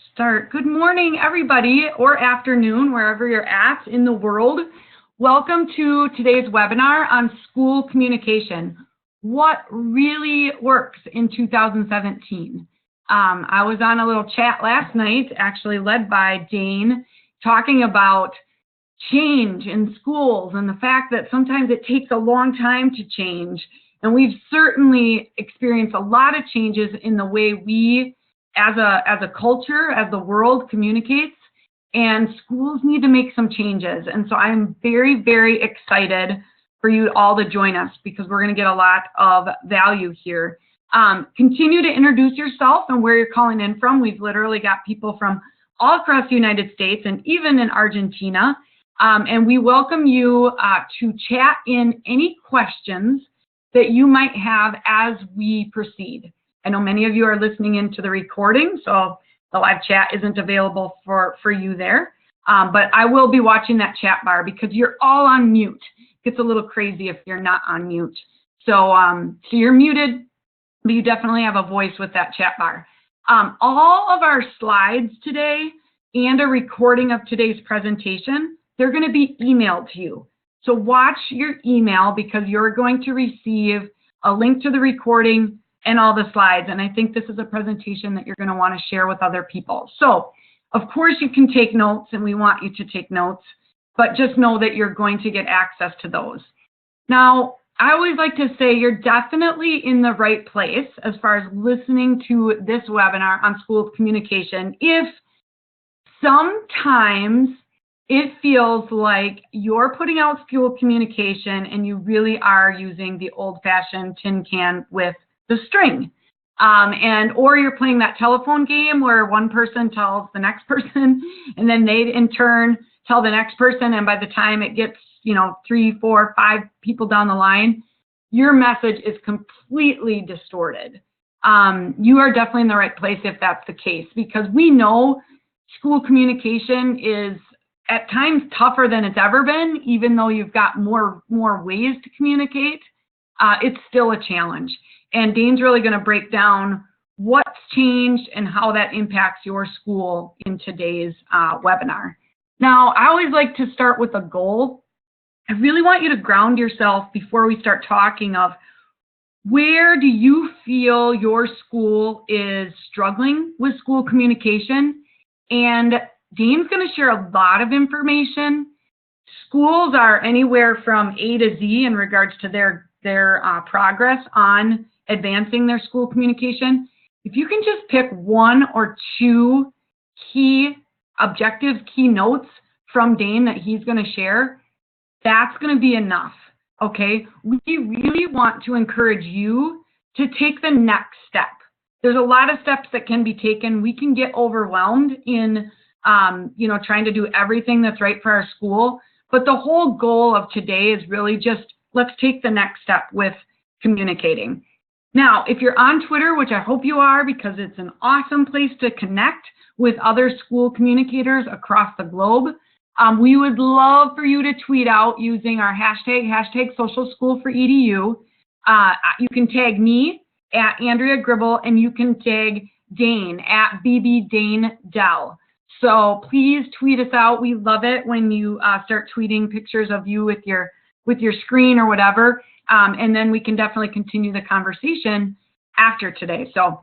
Start. Good morning, everybody, or afternoon, wherever you're at in the world. Welcome to today's webinar on school communication. What really works in 2017? I was on a little chat last night, actually led by Dane, talking about change in schools and the fact that sometimes it takes a long time to change. And we've certainly experienced a lot of changes in the way we as a culture, as the world communicates, and schools need to make some changes. And so I'm very, very excited for you all to join us because we're going to get a lot of value here. Continue to introduce yourself and where you're calling in from. We've literally got people from all across the United States and even in Argentina. And we welcome you to chat in any questions that you might have as we proceed. I know many of you are listening into the recording, so the live chat isn't available for you there. But I will be watching that chat bar because you're all on mute. It gets a little crazy if you're not on mute. So you're muted, but you definitely have a voice with that chat bar. All of our slides today and a recording of today's presentation, they're going to be emailed to you. So watch your email because you're going to receive a link to the recording and all the slides. And I think this is a presentation that you're going to want to share with other people. So, of course, you can take notes, and we want you to take notes, but just know that you're going to get access to those. Now, I always like to say you're definitely in the right place as far as listening to this webinar on school communication if sometimes it feels like you're putting out school communication and you really are using the old-fashioned tin can with the string. Or you're playing that telephone game where one person tells the next person and then they in turn tell the next person, and by the time it gets 3, 4, 5 people down the line, your message is completely distorted. You are definitely in the right place if that's the case, because we know school communication is at times tougher than it's ever been. Even though you've got more ways to communicate, it's still a challenge. And Dane's really going to break down what's changed and how that impacts your school in today's webinar. Now, I always like to start with a goal. I really want you to ground yourself before we start talking of where do you feel your school is struggling with school communication. And Dane's going to share a lot of information. Schools are anywhere from A to Z in regards to their progress on advancing their school communication. If you can just pick 1 or 2 key objectives, key notes from Dane that he's going to share, that's going to be enough, okay? We really want to encourage you to take the next step. There's a lot of steps that can be taken. We can get overwhelmed in, trying to do everything that's right for our school. But the whole goal of today is really just, let's take the next step with communicating. Now, if you're on Twitter, which I hope you are because it's an awesome place to connect with other school communicators across the globe, we would love for you to tweet out using our hashtag #SocialSchoolForEDU. You can tag me at Andrea Gribble, and you can tag Dane at BBDaneDell. So please tweet us out. We love it when you start tweeting pictures of you with your screen or whatever. And then we can definitely continue the conversation after today. So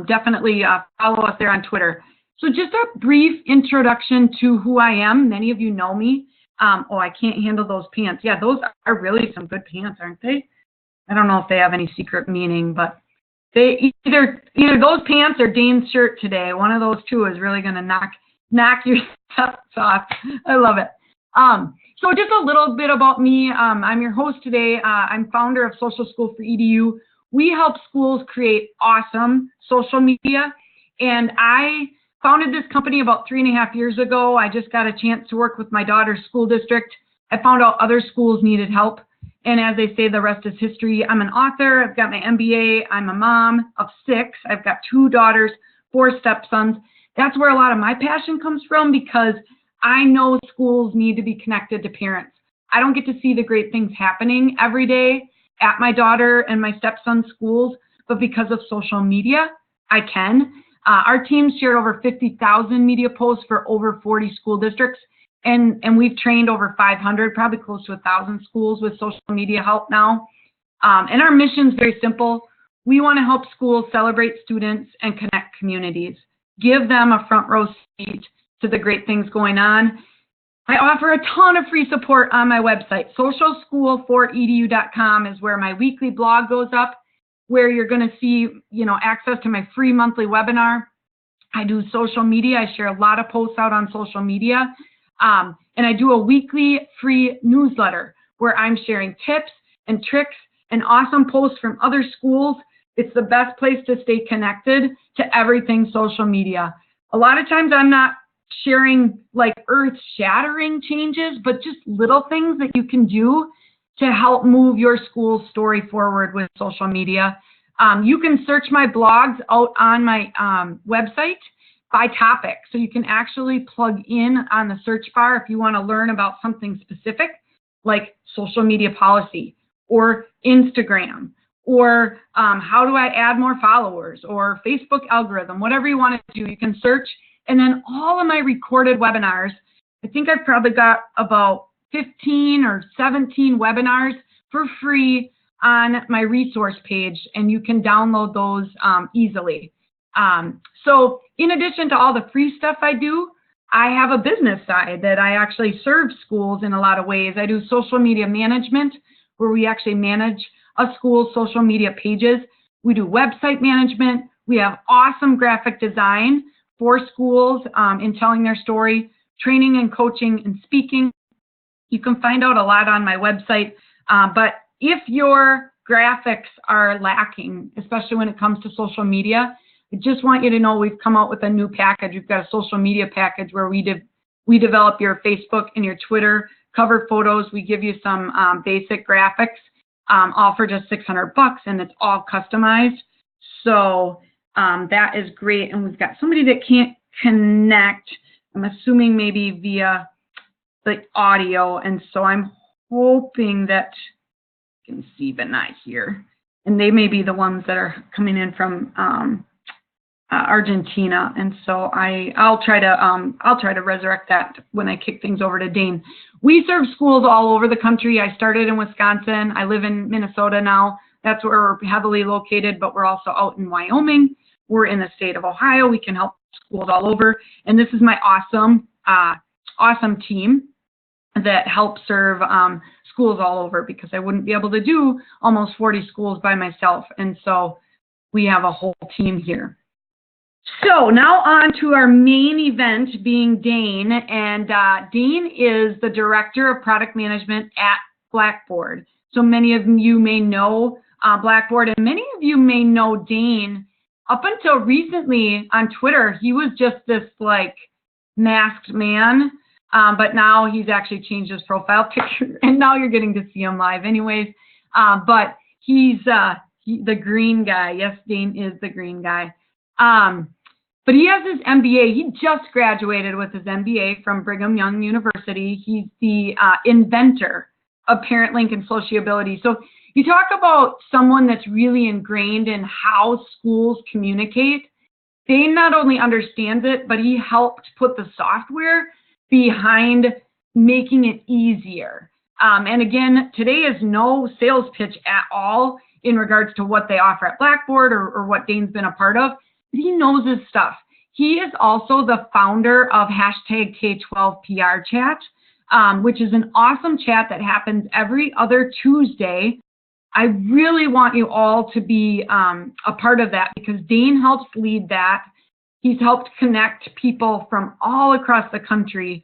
definitely follow us there on Twitter. So just a brief introduction to who I am. Many of you know me. Oh, I can't handle those pants. Yeah, those are really some good pants, aren't they? I don't know if they have any secret meaning, but they either those pants or Dane's shirt today. One of those two is really going to knock your socks off. I love it. So just a little bit about me. I'm your host today. I'm founder of Social School for EDU. We help schools create awesome social media, and I founded this company about 3.5 years ago. I just got a chance to work with my daughter's school district. I found out other schools needed help, and as they say, the rest is history. I'm an author. I've got my MBA. I'm a mom of 6. I've got 2 daughters, 4 stepsons. That's where a lot of my passion comes from, because I know schools need to be connected to parents. I don't get to see the great things happening every day at my daughter and my stepson's schools, but because of social media, I can. Our team shared over 50,000 media posts for over 40 school districts, and we've trained over 500, probably close to 1,000 schools with social media help now. And our mission is very simple. We want to help schools celebrate students and connect communities, give them a front row seat to the great things going on. I offer a ton of free support on my website. socialschool4edu.com is where my weekly blog goes up, where you're going to see, access to my free monthly webinar. I do social media. I share a lot of posts out on social media. And I do a weekly free newsletter where I'm sharing tips and tricks and awesome posts from other schools. It's the best place to stay connected to everything social media. A lot of times I'm not sharing like earth-shattering changes, but just little things that you can do to help move your school's story forward with social media. You can search my blogs out on my website by topic. So you can actually plug in on the search bar if you want to learn about something specific, like social media policy or Instagram, or how do I add more followers, or Facebook algorithm, whatever you want to do, you can search. And then all of my recorded webinars, I think I've probably got about 15 or 17 webinars for free on my resource page, and you can download those easily. So in addition to all the free stuff I do, I have a business side that I actually serve schools in a lot of ways. I do social media management, where we actually manage a school's social media pages. We do website management. We have awesome graphic design for schools in telling their story, training and coaching and speaking. You can find out a lot on my website, but if your graphics are lacking, especially when it comes to social media, I just want you to know we've come out with a new package. We've got a social media package where we develop your Facebook and your Twitter cover photos. We give you some basic graphics, all for just $600, and it's all customized. So that is great. And we've got somebody that can't connect, I'm assuming maybe via the audio. And so I'm hoping that you can see but not hear. And they may be the ones that are coming in from Argentina. And so I'll try to resurrect that when I kick things over to Dane. We serve schools all over the country. I started in Wisconsin. I live in Minnesota now. That's where we're heavily located, but we're also out in Wyoming. We're in the state of Ohio. We can help schools all over. And this is my awesome team that helps serve schools all over, because I wouldn't be able to do almost 40 schools by myself. And so we have a whole team here. So now on to our main event, being Dane. And Dane is the Director of Product Management at Blackboard. So many of you may know Blackboard, and many of you may know Dane. Up until recently on Twitter, he was just this like masked man, but now he's actually changed his profile picture, and now you're getting to see him live anyways. But he's the green guy. Yes, Dane is the green guy. But he has his MBA. He just graduated with his MBA from Brigham Young University. He's the inventor of parent link and sociability. So you talk about someone that's really ingrained in how schools communicate. Dane not only understands it, but he helped put the software behind making it easier. And again, today is no sales pitch at all in regards to what they offer at Blackboard or what Dane's been a part of. But he knows his stuff. He is also the founder of #K12PR Chat, which is an awesome chat that happens every other Tuesday. I really want you all to be a part of that, because Dane helps lead that. He's helped connect people from all across the country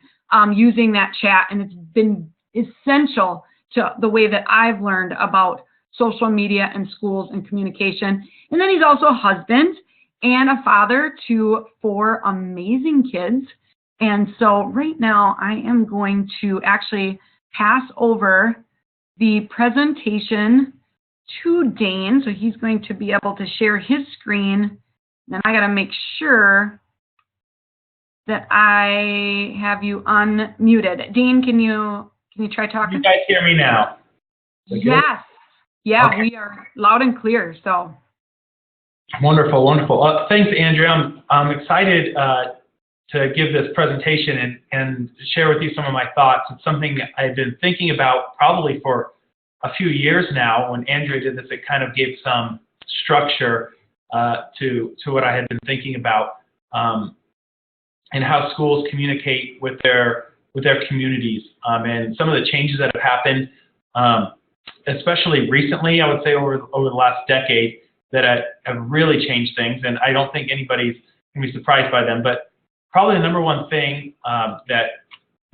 using that chat, and it's been essential to the way that I've learned about social media and schools and communication. And then he's also a husband and a father to 4 amazing kids. And so right now I am going to actually pass over the presentation to Dane. So he's going to be able to share his screen. Then I got to make sure that I have you unmuted. Dane, can you try talking? You guys hear me now? Yes. Yeah, okay. We are loud and clear. So Wonderful, wonderful. Thanks, Andrea. I'm excited to give this presentation and share with you some of my thoughts. It's something I've been thinking about probably for a few years now. When Andrea did this, it kind of gave some structure to what I had been thinking about, and how schools communicate with their communities, and some of the changes that have happened, especially recently, I would say over the last decade, that have really changed things. And I don't think anybody's going to be surprised by them. But probably the number one thing that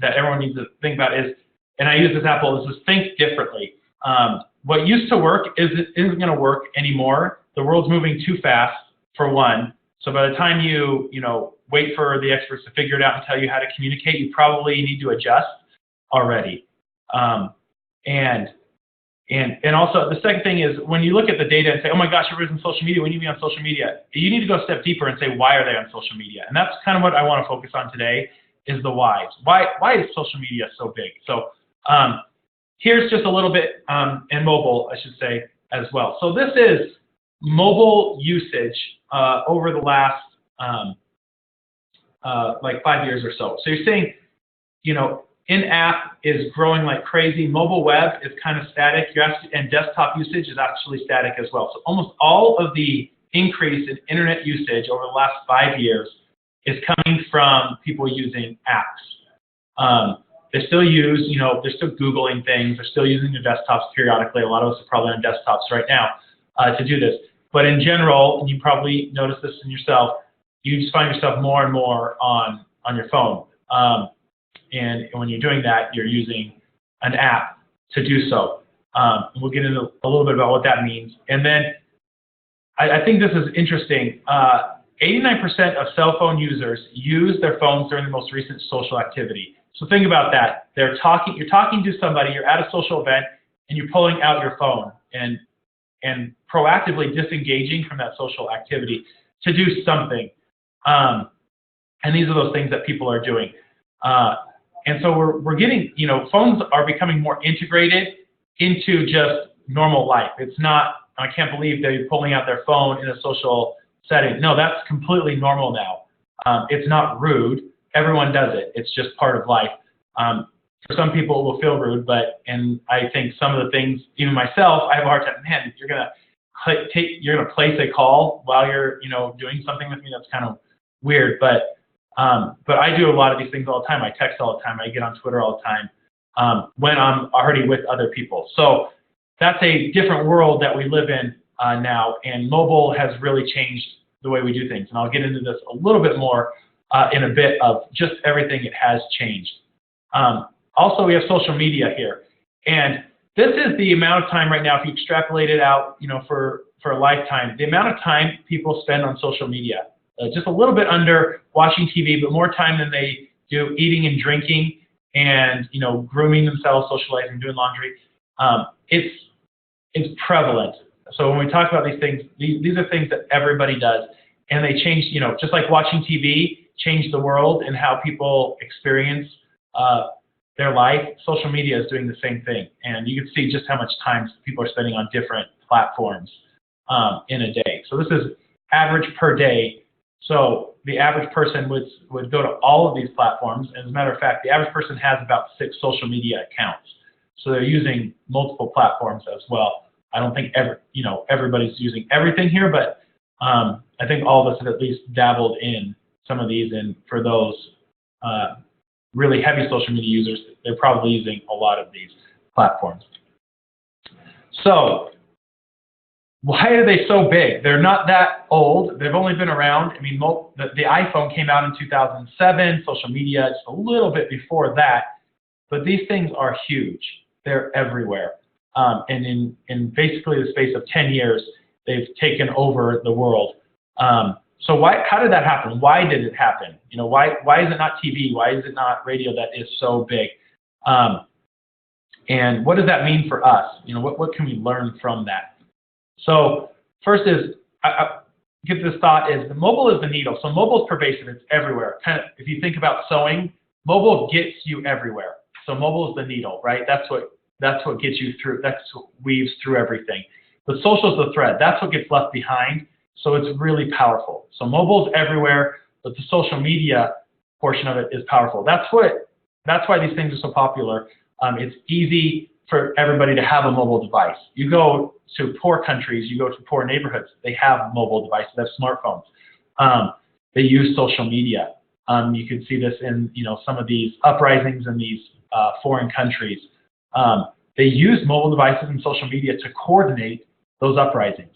everyone needs to think about is, and I use this example, is think differently. What used to work isn't going to work anymore. The world's moving too fast, for one. So by the time you wait for the experts to figure it out and tell you how to communicate, you probably need to adjust already. And also the second thing is, when you look at the data and say, oh my gosh, everybody's on social media, we need to be on social media, you need to go a step deeper and say, why are they on social media? And that's kind of what I want to focus on today, is the whys. Why is social media so big? So here's just a little bit, and mobile, I should say, as well. So this is mobile usage over the last like 5 years or so. So you're saying, in-app is growing like crazy. Mobile web is kind of static. And desktop usage is actually static as well. So almost all of the increase in internet usage over the last 5 years is coming from people using apps. They still use, they're still Googling things. They're still using their desktops periodically. A lot of us are probably on desktops right now to do this. But in general, and you probably notice this in yourself, you just find yourself more and more on your phone. And when you're doing that, you're using an app to do so. We'll get into a little bit about what that means. And then I think this is interesting. 89% of cell phone users use their phones during the most recent social activity. So think about that. You're talking to somebody, you're at a social event, and you're pulling out your phone and proactively disengaging from that social activity to do something. And these are those things that people are doing. And so we're getting, phones are becoming more integrated into just normal life. It's not, I can't believe they're pulling out their phone in a social setting. No, that's completely normal now. It's not rude. Everyone does it. It's just part of life. For some people, it will feel rude, and I think some of the things, even myself, I have a hard time. Man, you're gonna place a call while you're, doing something with me. That's kind of weird, but I do a lot of these things all the time. I text all the time. I get on Twitter all the time when I'm already with other people. So that's a different world that we live in now, and mobile has really changed the way we do things. And I'll get into this a little bit more in a bit of just everything it has changed. Also, we have social media here. And this is the amount of time right now, if you extrapolate it out, for a lifetime, the amount of time people spend on social media. Just a little bit under watching TV, but more time than they do eating and drinking and, grooming themselves, socializing, doing laundry. It's prevalent. So when we talk about these things, these are things that everybody does. And they change, just like watching TV changed the world and how people experience their life, social media is doing the same thing. And you can see just how much time people are spending on different platforms in a day. So this is average per day. So the average person would go to all of these platforms. And as a matter of fact, the average person has about 6 social media accounts. So they're using multiple platforms as well. I don't think everybody's using everything here, but I think all of us have at least dabbled in some of these. And for those really heavy social media users, they're probably using a lot of these platforms. So why are they so big? They're not that old. They've only been around. I mean, the iPhone came out in 2007, social media just a little bit before that. But these things are huge. They're everywhere. And in basically the space of 10 years, they've taken over the world. So how did that happen? Why did it happen? Why is it not TV? Why is it not radio that is so big? And what does that mean for us? What can we learn from that? So first is, I get this thought is, the mobile is the needle. So mobile is pervasive. It's everywhere. Kind of, if you think about sewing, mobile gets you everywhere. So mobile is the needle, right? That's what gets you through. That's what weaves through everything. But social is the thread. That's what gets left behind So it's really powerful. So mobile's everywhere, but the social media portion of it is powerful. That's why these things are so popular. It's easy for everybody to have a mobile device. You go to poor countries, you go to poor neighborhoods, they have mobile devices, they have smartphones. They use social media. You can see this in some of these uprisings in these foreign countries. They use mobile devices and social media to coordinate those uprisings.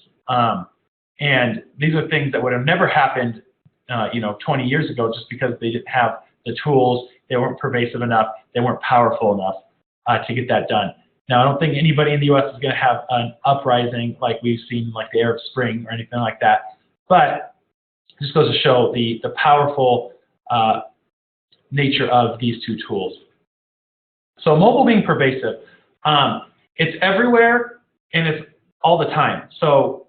And these are things that would have never happened 20 years ago, just because they didn't have the tools, they weren't pervasive enough, they weren't powerful enough to get that done. Now, I don't think anybody in the U.S. is going to have an uprising like we've seen, like the Arab Spring or anything like that, but it just goes to show the powerful nature of these two tools. So mobile being pervasive, it's everywhere and it's all the time. So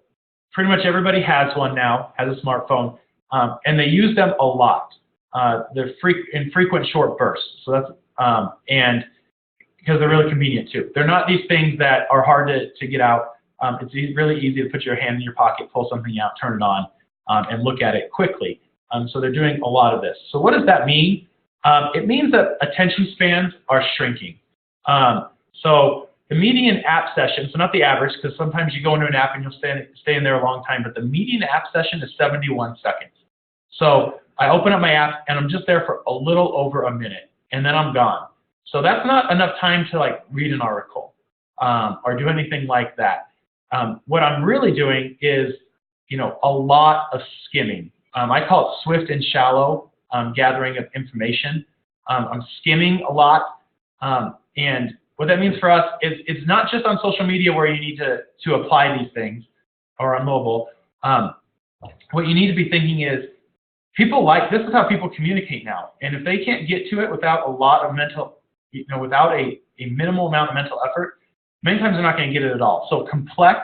pretty much everybody has one now, has a smartphone, and they use them a lot. They're in frequent short bursts. So that's and because they're really convenient too. They're not these things that are hard to get out. It's really easy to put your hand in your pocket, pull something out, turn it on, and look at it quickly. So they're doing a lot of this. So what does that mean? It means that attention spans are shrinking. So the median app session, so not the average, because sometimes you go into an app and you'll stay in there a long time, but the median app session is 71 seconds. So I open up my app and I'm just there for a little over a minute, and then I'm gone. So that's not enough time to like read an article or do anything like that. What I'm really doing is, a lot of skimming. I call it swift and shallow gathering of information. I'm skimming a lot, and what that means for us is it's not just on social media where you need to apply these things, or on mobile. What you need to be thinking is, this is how people communicate now, and if they can't get to it without a lot of without a minimal amount of mental effort, many times they're not going to get it at all. So complex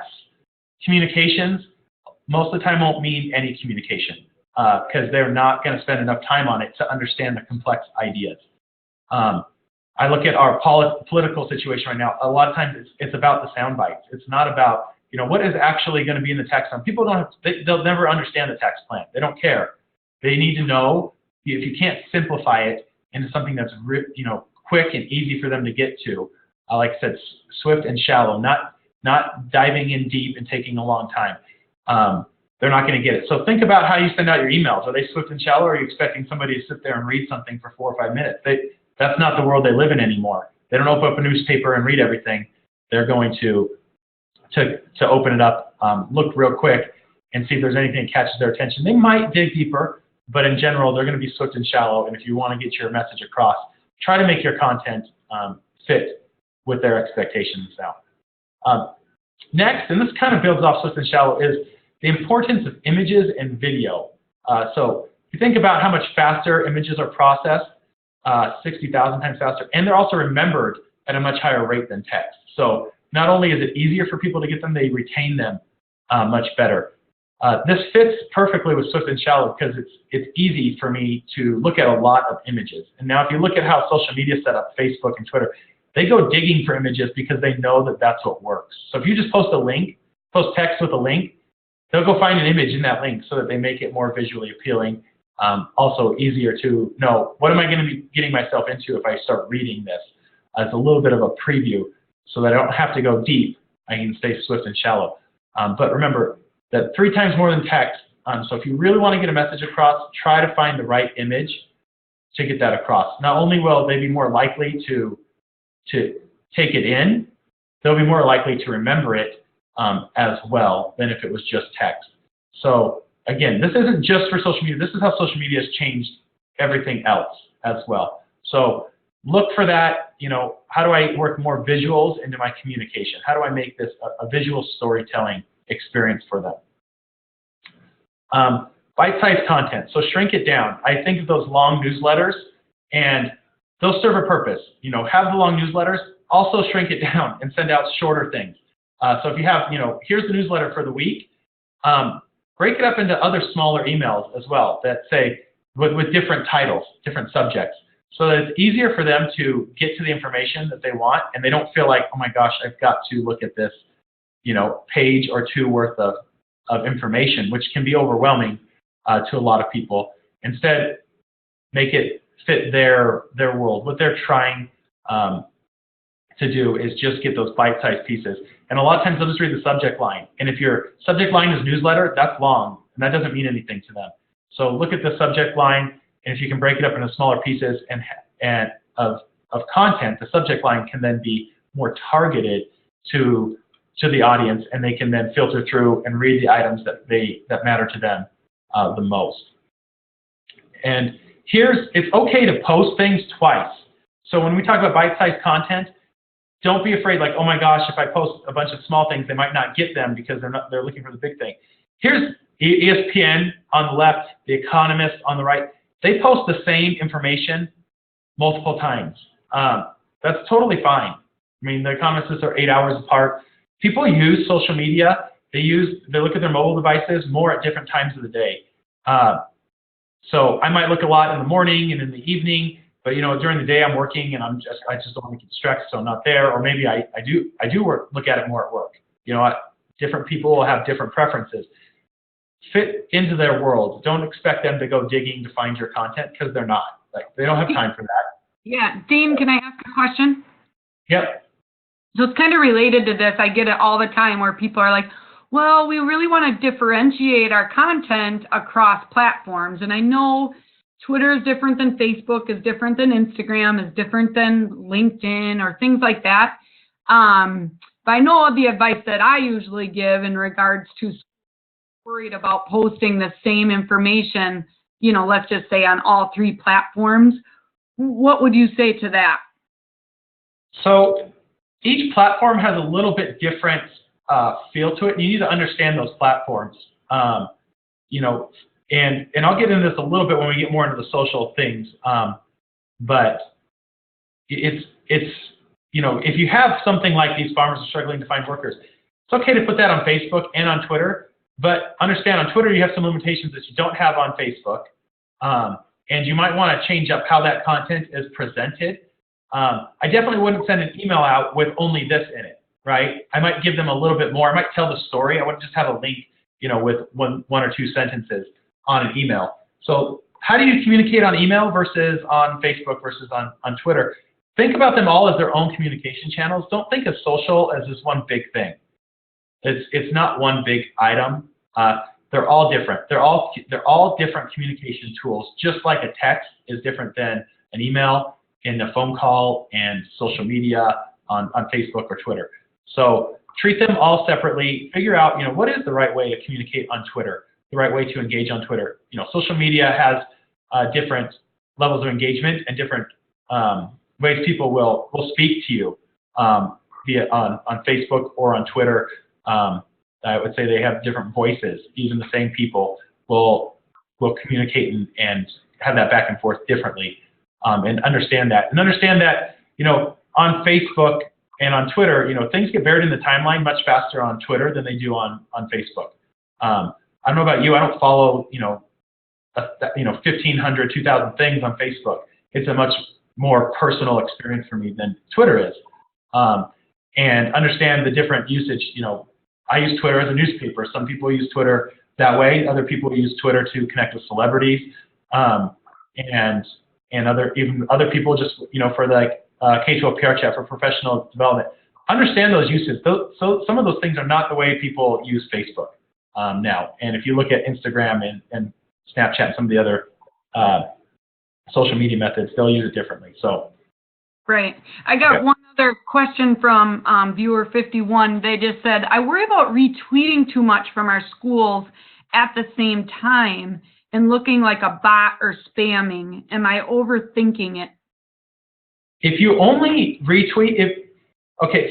communications most of the time won't mean any communication because they're not going to spend enough time on it to understand the complex ideas. I look at our political situation right now. A lot of times it's about the sound bites. It's not about what is actually going to be in the tax plan. People they'll never understand the tax plan. They don't care. They need to know if you can't simplify it into something that's quick and easy for them to get to. Like I said, swift and shallow, not diving in deep and taking a long time. They're not going to get it. So think about how you send out your emails. Are they swift and shallow, or are you expecting somebody to sit there and read something for 4 or 5 minutes? That's not the world they live in anymore. They don't open up a newspaper and read everything. They're going to open it up, look real quick, and see if there's anything that catches their attention. They might dig deeper, but in general, they're going to be swift and shallow. And if you want to get your message across, try to make your content fit with their expectations now. Next, and this kind of builds off swift and shallow, is the importance of images and video. So if you think about how much faster images are processed, 60,000 times faster, and they're also remembered at a much higher rate than text. So not only is it easier for people to get them, they retain them much better. This fits perfectly with swift and shallow because it's easy for me to look at a lot of images. And now if you look at how social media is set up, Facebook and Twitter, they go digging for images because they know that that's what works. So if you just post text with a link, they'll go find an image in that link so that they make it more visually appealing. Also easier to know, what am I going to be getting myself into if I start reading this? It's a little bit of a preview so that I don't have to go deep. I can stay swift and shallow. But remember that 3 times more than text. So if you really want to get a message across, try to find the right image to get that across. Not only will they be more likely to take it in, they'll be more likely to remember it as well than if it was just text. So again, this isn't just for social media. This is how social media has changed everything else as well. So look for that, how do I work more visuals into my communication? How do I make this a visual storytelling experience for them? Bite-sized content, so shrink it down. I think of those long newsletters, and they'll serve a purpose. Have the long newsletters, also shrink it down and send out shorter things. So if you have, here's the newsletter for the week, break it up into other smaller emails as well that say, with different titles, different subjects, so that it's easier for them to get to the information that they want, and they don't feel like, oh my gosh, I've got to look at this, page or 2 worth of of information, which can be overwhelming to a lot of people. Instead, make it fit their world. What they're trying to do is just get those bite-sized pieces. And a lot of times they'll just read the subject line. And if your subject line is newsletter, that's long, and that doesn't mean anything to them. So look at the subject line, and if you can break it up into smaller pieces and of content, the subject line can then be more targeted to the audience, and they can then filter through and read the items that matter to them the most. And it's okay to post things twice. So when we talk about bite-sized content, don't be afraid, like, oh my gosh, if I post a bunch of small things, they might not get them because they're looking for the big thing. Here's ESPN on the left, The Economist on the right. They post the same information multiple times. That's totally fine. I mean, The Economists are 8 hours apart. People use social media. They look at their mobile devices more at different times of the day. So I might look a lot in the morning and in the evening, but during the day I'm working and I just don't want to get distracted, so I'm not there. Or maybe I do look at it more at work. Different people will have different preferences. Fit into their world. Don't expect them to go digging to find your content, because they're not. Like, they don't have time for that. Yeah, Dane, can I ask a question? Yep. So it's kind of related to this. I get it all the time where people are like, well, we really want to differentiate our content across platforms. And I know Twitter is different than Facebook, is different than Instagram, is different than LinkedIn or things like that. But I know the advice that I usually give in regards to worried about posting the same information, let's just say on all 3 platforms. What would you say to that? So each platform has a little bit different feel to it, and you need to understand those platforms. And I'll get into this a little bit when we get more into the social things. But it's if you have something like these farmers are struggling to find workers, it's okay to put that on Facebook and on Twitter. But understand, on Twitter you have some limitations that you don't have on Facebook, and you might want to change up how that content is presented. I definitely wouldn't send an email out with only this in it, right? I might give them a little bit more. I might tell the story. I wouldn't just have a link, with one or 2 sentences on an email. So how do you communicate on email versus on Facebook versus on Twitter? Think about them all as their own communication channels. Don't think of social as this one big thing. It's not one big item. They're all different. They're all different communication tools. Just like a text is different than an email and a phone call and social media on Facebook or Twitter. So treat them all separately. Figure out what is the right way to communicate on Twitter, the right way to engage on Twitter. Social media has different levels of engagement and different ways people will speak to you via on Facebook or on Twitter. I would say they have different voices. Even the same people will communicate and have that back and forth differently, and understand that. And understand that on Facebook and on Twitter, things get buried in the timeline much faster on Twitter than they do on Facebook. I don't know about you. I don't follow 1,500, 2,000 things on Facebook. It's a much more personal experience for me than Twitter is. And understand the different usage. I use Twitter as a newspaper. Some people use Twitter that way. Other people use Twitter to connect with celebrities, and other people just for like K-12 PR chat for professional development. Understand those uses. So some of those things are not the way people use Facebook now. And if you look at Instagram and Snapchat and some of the other social media methods, they'll use it differently. So. Great. I got one other question from viewer 51. They just said, I worry about retweeting too much from our schools at the same time and looking like a bot or spamming. Am I overthinking it? If you only retweet,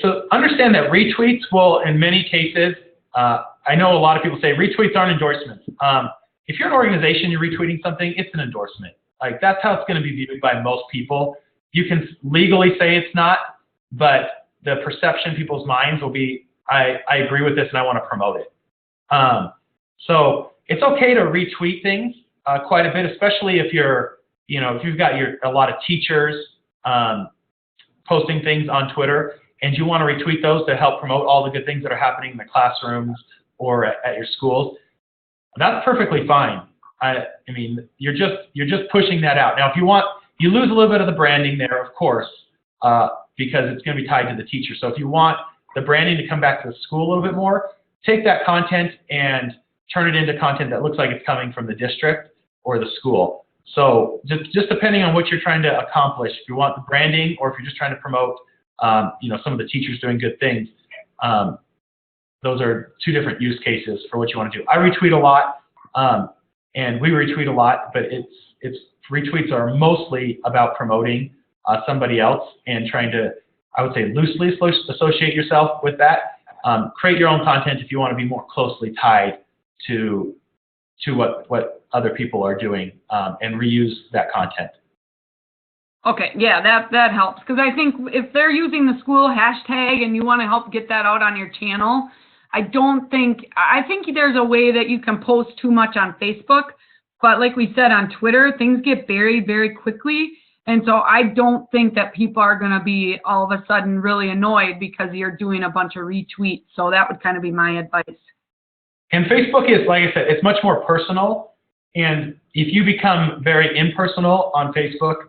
so understand that retweets will, in many cases, I know a lot of people say retweets aren't endorsements. If you're an organization, you're retweeting something, it's an endorsement. Like, that's how it's going to be viewed by most people. You can legally say it's not, but the perception in people's minds will be, I agree with this and I want to promote it. So it's okay to retweet things quite a bit, especially if if you've got a lot of teachers posting things on Twitter and you want to retweet those to help promote all the good things that are happening in the classrooms or at your schools, that's perfectly fine. I mean, you're just pushing that out. Now, if you lose a little bit of the branding there, of course, because it's going to be tied to the teacher. So if you want the branding to come back to the school a little bit more, take that content and turn it into content that looks like it's coming from the district or the school. So just depending on what you're trying to accomplish, if you want the branding or if you're just trying to promote, some of the teachers doing good things, those are two different use cases for what you want to do. I retweet a lot, and we retweet a lot, but it's retweets are mostly about promoting somebody else and trying to, I would say, loosely associate yourself with that. Create your own content if you want to be more closely tied to what other people are doing, and reuse that content. Okay, yeah, that helps, because I think if they're using the school hashtag and you want to help get that out on your channel, I think there's a way that you can post too much on Facebook, but like we said on Twitter, things get buried very quickly, and so I don't think that people are going to be all of a sudden really annoyed because you're doing a bunch of retweets. So that would kind of be my advice. And Facebook is, like I said, it's much more personal, and if you become very impersonal on Facebook,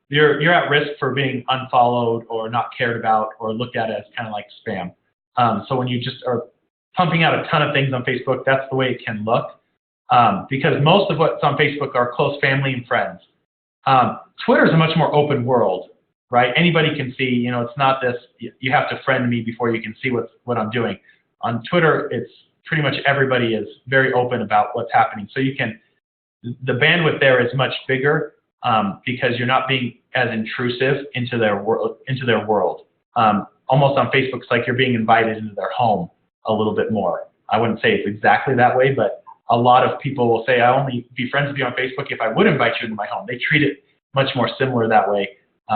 you're at risk for being unfollowed or not cared about or looked at as kind of like spam. So when you just are pumping out a ton of things on Facebook, that's the way it can look, because most of what's on Facebook are close family and friends. Twitter is a much more open world, right? Anybody can see, it's not this, you have to friend me before you can see what I'm doing. On Twitter, it's pretty much everybody is very open about what's happening. So the bandwidth there is much bigger, because you're not being as intrusive into their world. Almost on Facebook, it's like you're being invited into their home a little bit more. I wouldn't say it's exactly that way, but a lot of people will say, I only be friends with you on Facebook if I would invite you into my home. They treat it much more similar that way,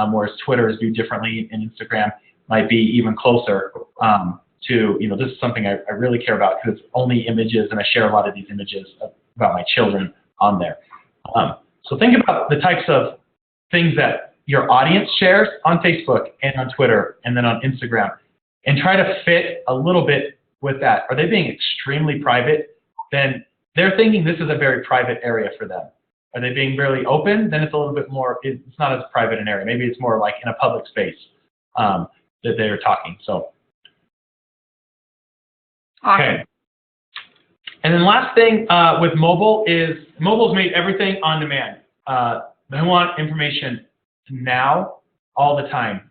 whereas Twitter is viewed differently, and Instagram might be even closer to, this is something I really care about because it's only images, and I share a lot of these images about my children on there. So think about the types of things that your audience shares on Facebook and on Twitter and then on Instagram, and try to fit a little bit with that. Are they being extremely private? Then they're thinking this is a very private area for them. Are they being really open? Then it's a little bit more, it's not as private an area. Maybe it's more like in a public space that they're talking. So, okay. And then last thing with mobile is mobile's made everything on demand. They want information now, all the time.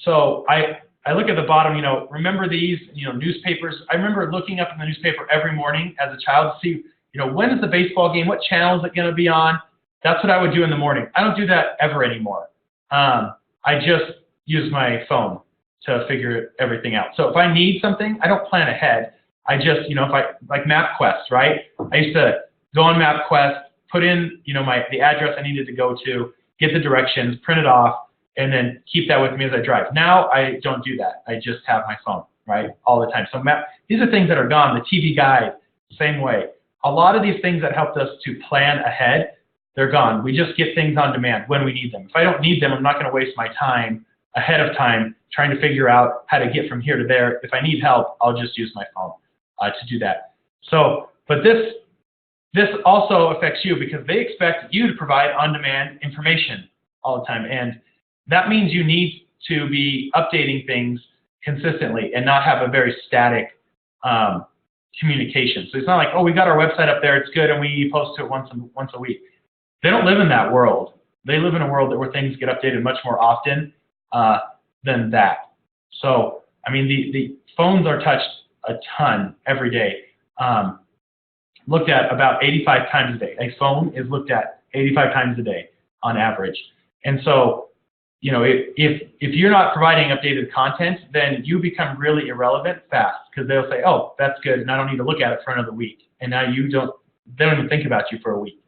So I look at the bottom, remember these, newspapers. I remember looking up in the newspaper every morning as a child to see, when is the baseball game? What channel is it going to be on? That's what I would do in the morning. I don't do that ever anymore. I just use my phone to figure everything out. So if I need something, I don't plan ahead. I just, if I, like MapQuest, right? I used to go on MapQuest, put in, the address I needed to go to, get the directions, print it off, and then keep that with me as I drive. Now I don't do that. I just have my phone, right, all the time. So these are things that are gone. The TV guide, same way. A lot of these things that helped us to plan ahead, they're gone. We just get things on demand when we need them. If I don't need them, I'm not going to waste my time ahead of time trying to figure out how to get from here to there. If I need help, I'll just use my phone to do that. So, but this also affects you because they expect you to provide on-demand information all the time. And that means you need to be updating things consistently and not have a very static communication. So it's not like, oh, we got our website up there, it's good, and we post to it once a week. They don't live in that world. They live in a world where things get updated much more often than that. So, I mean, the phones are touched a ton every day. Looked at about 85 times a day. A phone is looked at 85 times a day on average. And so, if you're not providing updated content, then you become really irrelevant fast because they'll say, oh, that's good, and I don't need to look at it for another week. And now they don't even think about you for a week.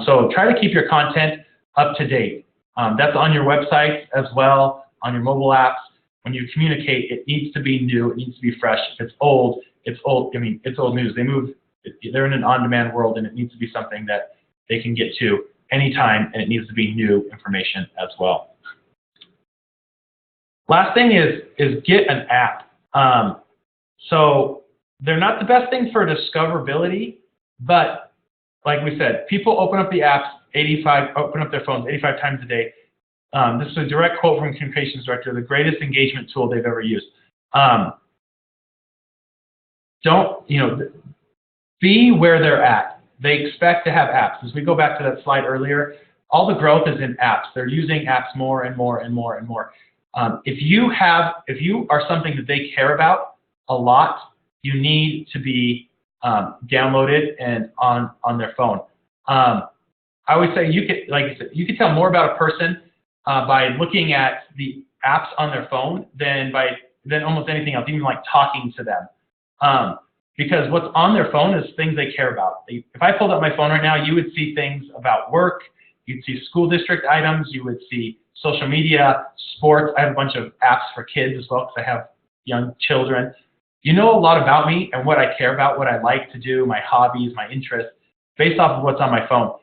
So try to keep your content up to date. That's on your website as well, on your mobile apps. When you communicate, it needs to be new. It needs to be fresh. If it's old, it's old. I mean, it's old news. They're in an on-demand world, and it needs to be something that they can get to anytime, and it needs to be new information as well. Last thing is get an app. So they're not the best thing for discoverability, but like we said, people open up the apps open up their phones 85 times a day. This is a direct quote from Communications Director, the greatest engagement tool they've ever used. Be where they're at. They expect to have apps. As we go back to that slide earlier, all the growth is in apps. They're using apps more and more and more and more. If you are something that they care about a lot, you need to be downloaded and on their phone. I would say you can tell more about a person by looking at the apps on their phone than almost anything else, even like talking to them. Because what's on their phone is things they care about. If I pulled up my phone right now, you would see things about work, you'd see school district items, you would see social media, sports. I have a bunch of apps for kids as well because I have young children. You know a lot about me and what I care about, what I like to do, my hobbies, my interests, based off of what's on my phone.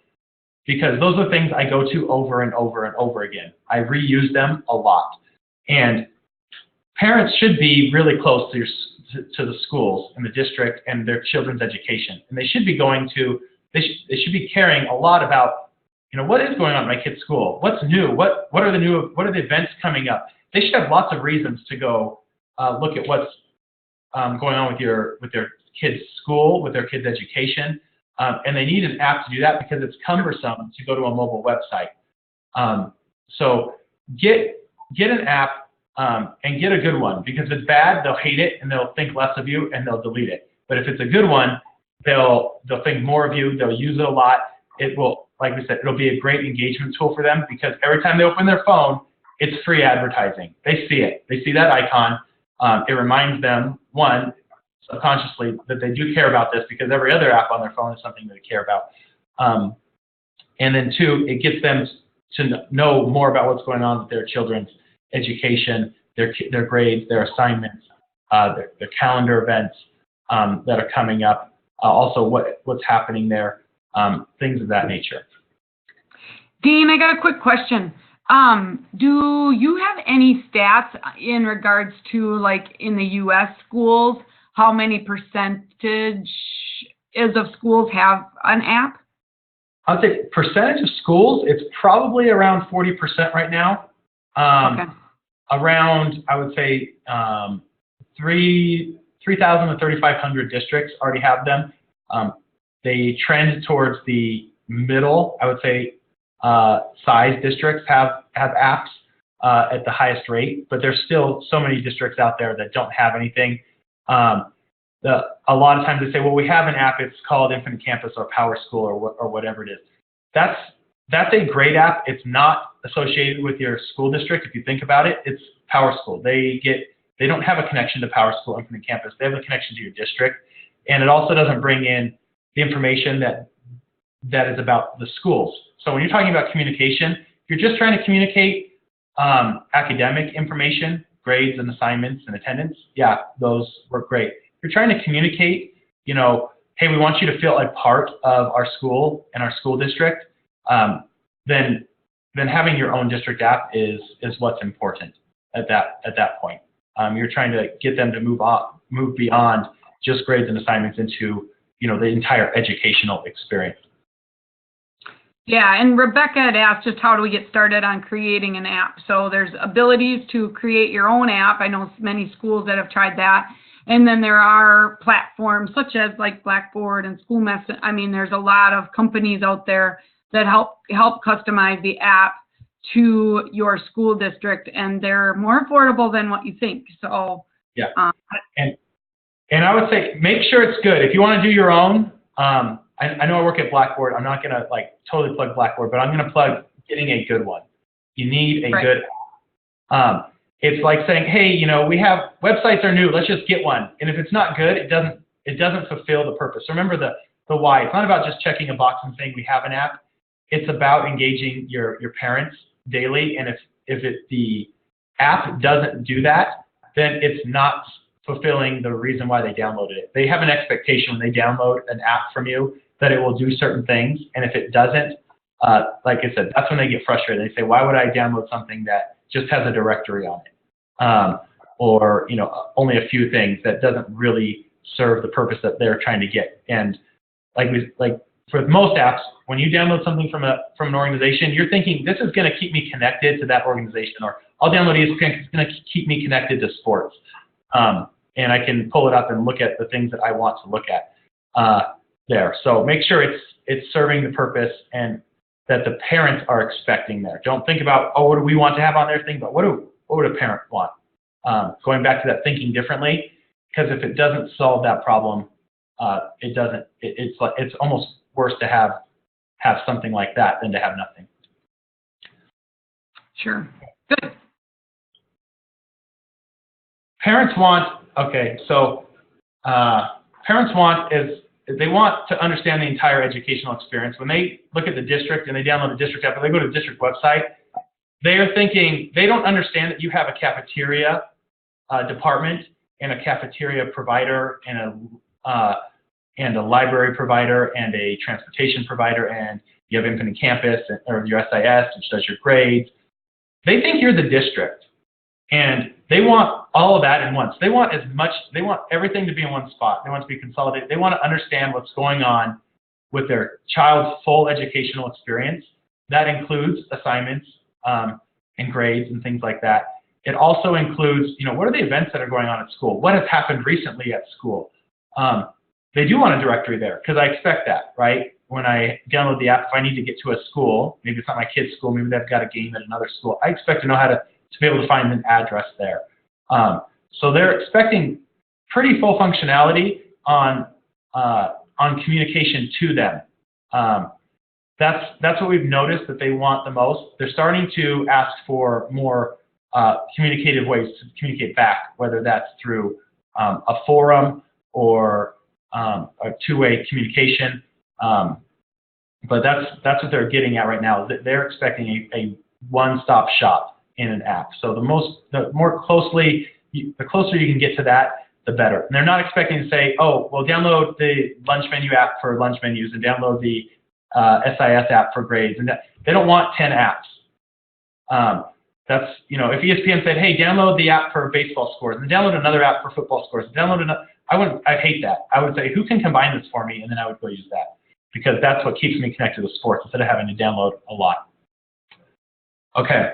Because those are things I go to over and over and over again. I reuse them a lot. And parents should be really close to the schools and the district and their children's education. And they should be they should be caring a lot about, what is going on at my kid's school? What's new? What are the events coming up? They should have lots of reasons to go look at what's going on with their kids' school, with their kids' education. And they need an app to do that because it's cumbersome to go to a mobile website. So get an app and get a good one, because if it's bad, they'll hate it and they'll think less of you and they'll delete it. But if it's a good one, they'll think more of you. They'll use it a lot. It will, like we said, it'll be a great engagement tool for them, because every time they open their phone, it's free advertising. They see it. They see that icon. It reminds them, one, subconsciously, that they do care about this, because every other app on their phone is something that they care about. And then two, it gets them to know more about what's going on with their children's education, their grades, their assignments, their calendar events that are coming up, also what's happening there, things of that nature. Dane, I got a quick question. Do you have any stats in regards to, like, in the U.S. schools, how many percentage of schools have an app? I'd say percentage of schools, it's probably around 40% right now. Okay. Around, I would say, 3,000 to 3,500 districts already have them. They trend towards the middle, I would say, size districts have apps at the highest rate, but there's still so many districts out there that don't have anything. A lot of times they say, well, we have an app, it's called Infinite Campus or Power School or whatever it is. That's a great app. It's not associated with your school district. If you think about it, it's Power School. They don't have a connection to Power School Infinite Campus. They have a connection to your district. And it also doesn't bring in the information that is about the schools. So when you're talking about communication, if you're just trying to communicate academic information, grades and assignments and attendance, yeah, those work great. If you're trying to communicate, hey, we want you to feel a part of our school and our school district, then having your own district app is what's important at that point. You're trying to get them to move beyond just grades and assignments into the entire educational experience. Yeah, and Rebecca had asked just how do we get started on creating an app. So there's abilities to create your own app. I know many schools that have tried that. And then there are platforms such as like Blackboard and Schoolmess. I mean, there's a lot of companies out there that help customize the app to your school district, and they're more affordable than what you think. So yeah, and I would say make sure it's good. If you want to do your own, I know I work at Blackboard. I'm not gonna totally plug Blackboard, but I'm gonna plug getting a good one. You need a good. It's like saying, hey, we have websites are new. Let's just get one. And if it's not good, it doesn't fulfill the purpose. Remember the why. It's not about just checking a box and saying we have an app. It's about engaging your parents daily. And if the app doesn't do that, then it's not fulfilling the reason why they downloaded it. They have an expectation when they download an app from you that it will do certain things. And if it doesn't, like I said, that's when they get frustrated. They say, why would I download something that just has a directory on it? or only a few things that doesn't really serve the purpose that they're trying to get. And like for most apps, when you download something from an organization, you're thinking this is going to keep me connected to that organization, or I'll download ESPN, it's going to keep me connected to sports, and I can pull it up and look at the things that I want to look at there. So make sure it's serving the purpose and that the parents are expecting there. Don't think about, oh, what do we want to have on there? Think about what would a parent want? Going back to that thinking differently, because if it doesn't solve that problem, it's almost worse to have something like that than to have nothing. Sure. Good. Parents want, okay, so parents want they want to understand the entire educational experience. When they look at the district and they download the district app, or they go to the district website, they are thinking, they don't understand that you have a cafeteria department and a cafeteria provider and a library provider and a transportation provider, and you have Infinite Campus or your SIS, which does your grades. They think you're the district, and they want all of that in once. They want everything to be in one spot. They want it to be consolidated. They want to understand what's going on with their child's full educational experience. That includes assignments and grades and things like that. It also includes, what are the events that are going on at school? What has happened recently at school? They do want a directory there, because I expect that, right? When I download the app, if I need to get to a school, maybe it's not my kid's school, maybe they've got a game at another school, I expect to know how to be able to find an address there. So they're expecting pretty full functionality on communication to them. That's what we've noticed that they want the most. They're starting to ask for more communicative ways to communicate back, whether that's through a forum or a two-way communication. But that's what they're getting at right now. Is that they're expecting a one-stop shop in an app. So the closer you can get to that, the better. And they're not expecting to say, oh, well, download the lunch menu app for lunch menus and download the SIS app for grades. And they don't want 10 apps. That's, if ESPN said, hey, download the app for baseball scores and download another app for football scores, I'd hate that. I would say, who can combine this for me? And then I would go use that, because that's what keeps me connected with sports instead of having to download a lot. Okay.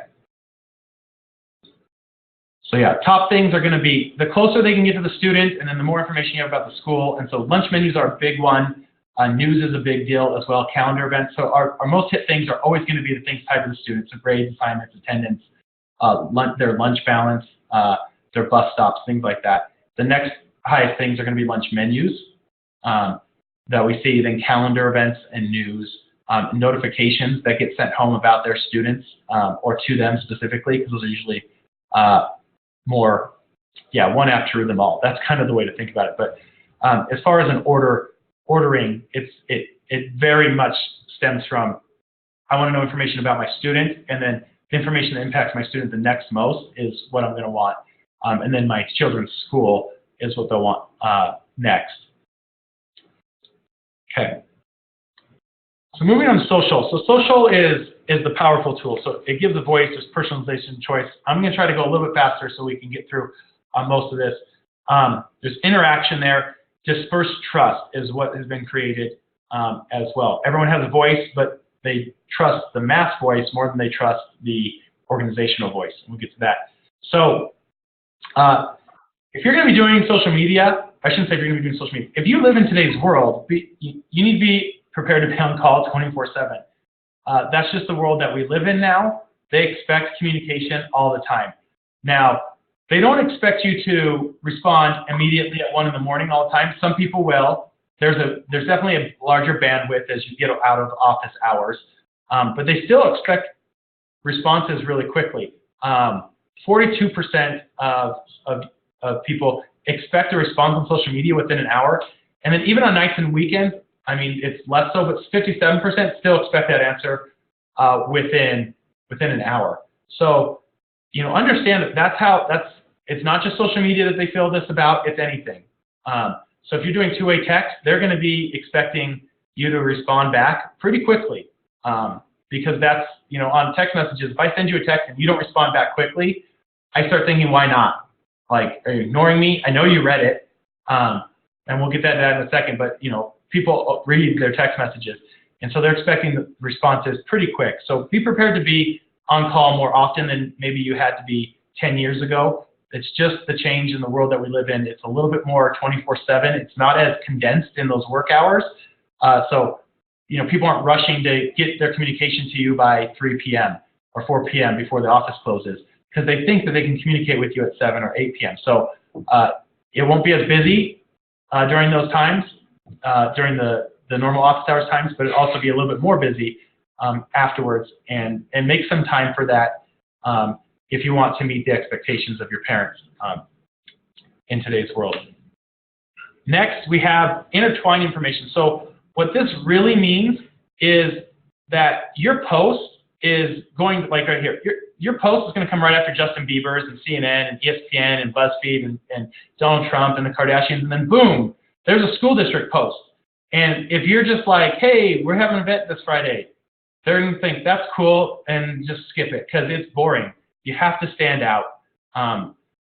So yeah, top things are going to be the closer they can get to the student, and then the more information you have about the school. And so lunch menus are a big one. News is a big deal as well, calendar events. So our most hit things are always going to be the things tied to the students, so grades, assignments, attendance, their lunch balance, their bus stops, things like that. The next highest things are going to be lunch menus that we see, then calendar events and news, notifications that get sent home about their students or to them specifically, because those are usually more, one app through them all. That's kind of the way to think about it. But as far as an ordering, it very much stems from, I want to know information about my student, and then the information that impacts my student the next most is what I'm going to want. And then my children's school is what they'll want next. Okay. So moving on to social. So social is the powerful tool. So it gives a voice, there's personalization, choice. I'm going to try to go a little bit faster so we can get through most of this. There's interaction there. Dispersed trust is what has been created as well. Everyone has a voice, but they trust the mass voice more than they trust the organizational voice. And we'll get to that. So if you're going to be doing social media, I shouldn't say if you're going to be doing social media. If you live in today's world, you need to be prepared to be on call 24/7. That's just the world that we live in now. They expect communication all the time. Now, they don't expect you to respond immediately at 1 in the morning all the time. Some people will. There's definitely a larger bandwidth as you get out of office hours, but they still expect responses really quickly. 42% of people expect a response on social media within an hour, and then even on nights and weekends, I mean, it's less so, but 57% still expect that answer within an hour. So, understand that it's not just social media that they feel this about, it's anything. So if you're doing two-way text, they're going to be expecting you to respond back pretty quickly because that's, on text messages, if I send you a text and you don't respond back quickly, I start thinking, why not? like, are you ignoring me? I know you read it. And we'll get that in a second, but people read their text messages. And so they're expecting the responses pretty quick. So be prepared to be on call more often than maybe you had to be 10 years ago. It's just the change in the world that we live in. It's a little bit more 24/7. It's not as condensed in those work hours. So people aren't rushing to get their communication to you by 3 p.m. or 4 p.m. before the office closes, because they think that they can communicate with you at 7 or 8 p.m. So it won't be as busy during those times, during the normal office hours times, but it'll also be a little bit more busy afterwards, and make some time for that if you want to meet the expectations of your parents in today's world. Next, we have intertwined information. So what this really means is that your post is going, like right here, your post is going to come right after Justin Bieber's and CNN and ESPN and BuzzFeed and Donald Trump and the Kardashians, and then boom, there's a school district post. And if you're just like, hey, we're having an event this Friday, they're going to think that's cool and just skip it because it's boring. You have to stand out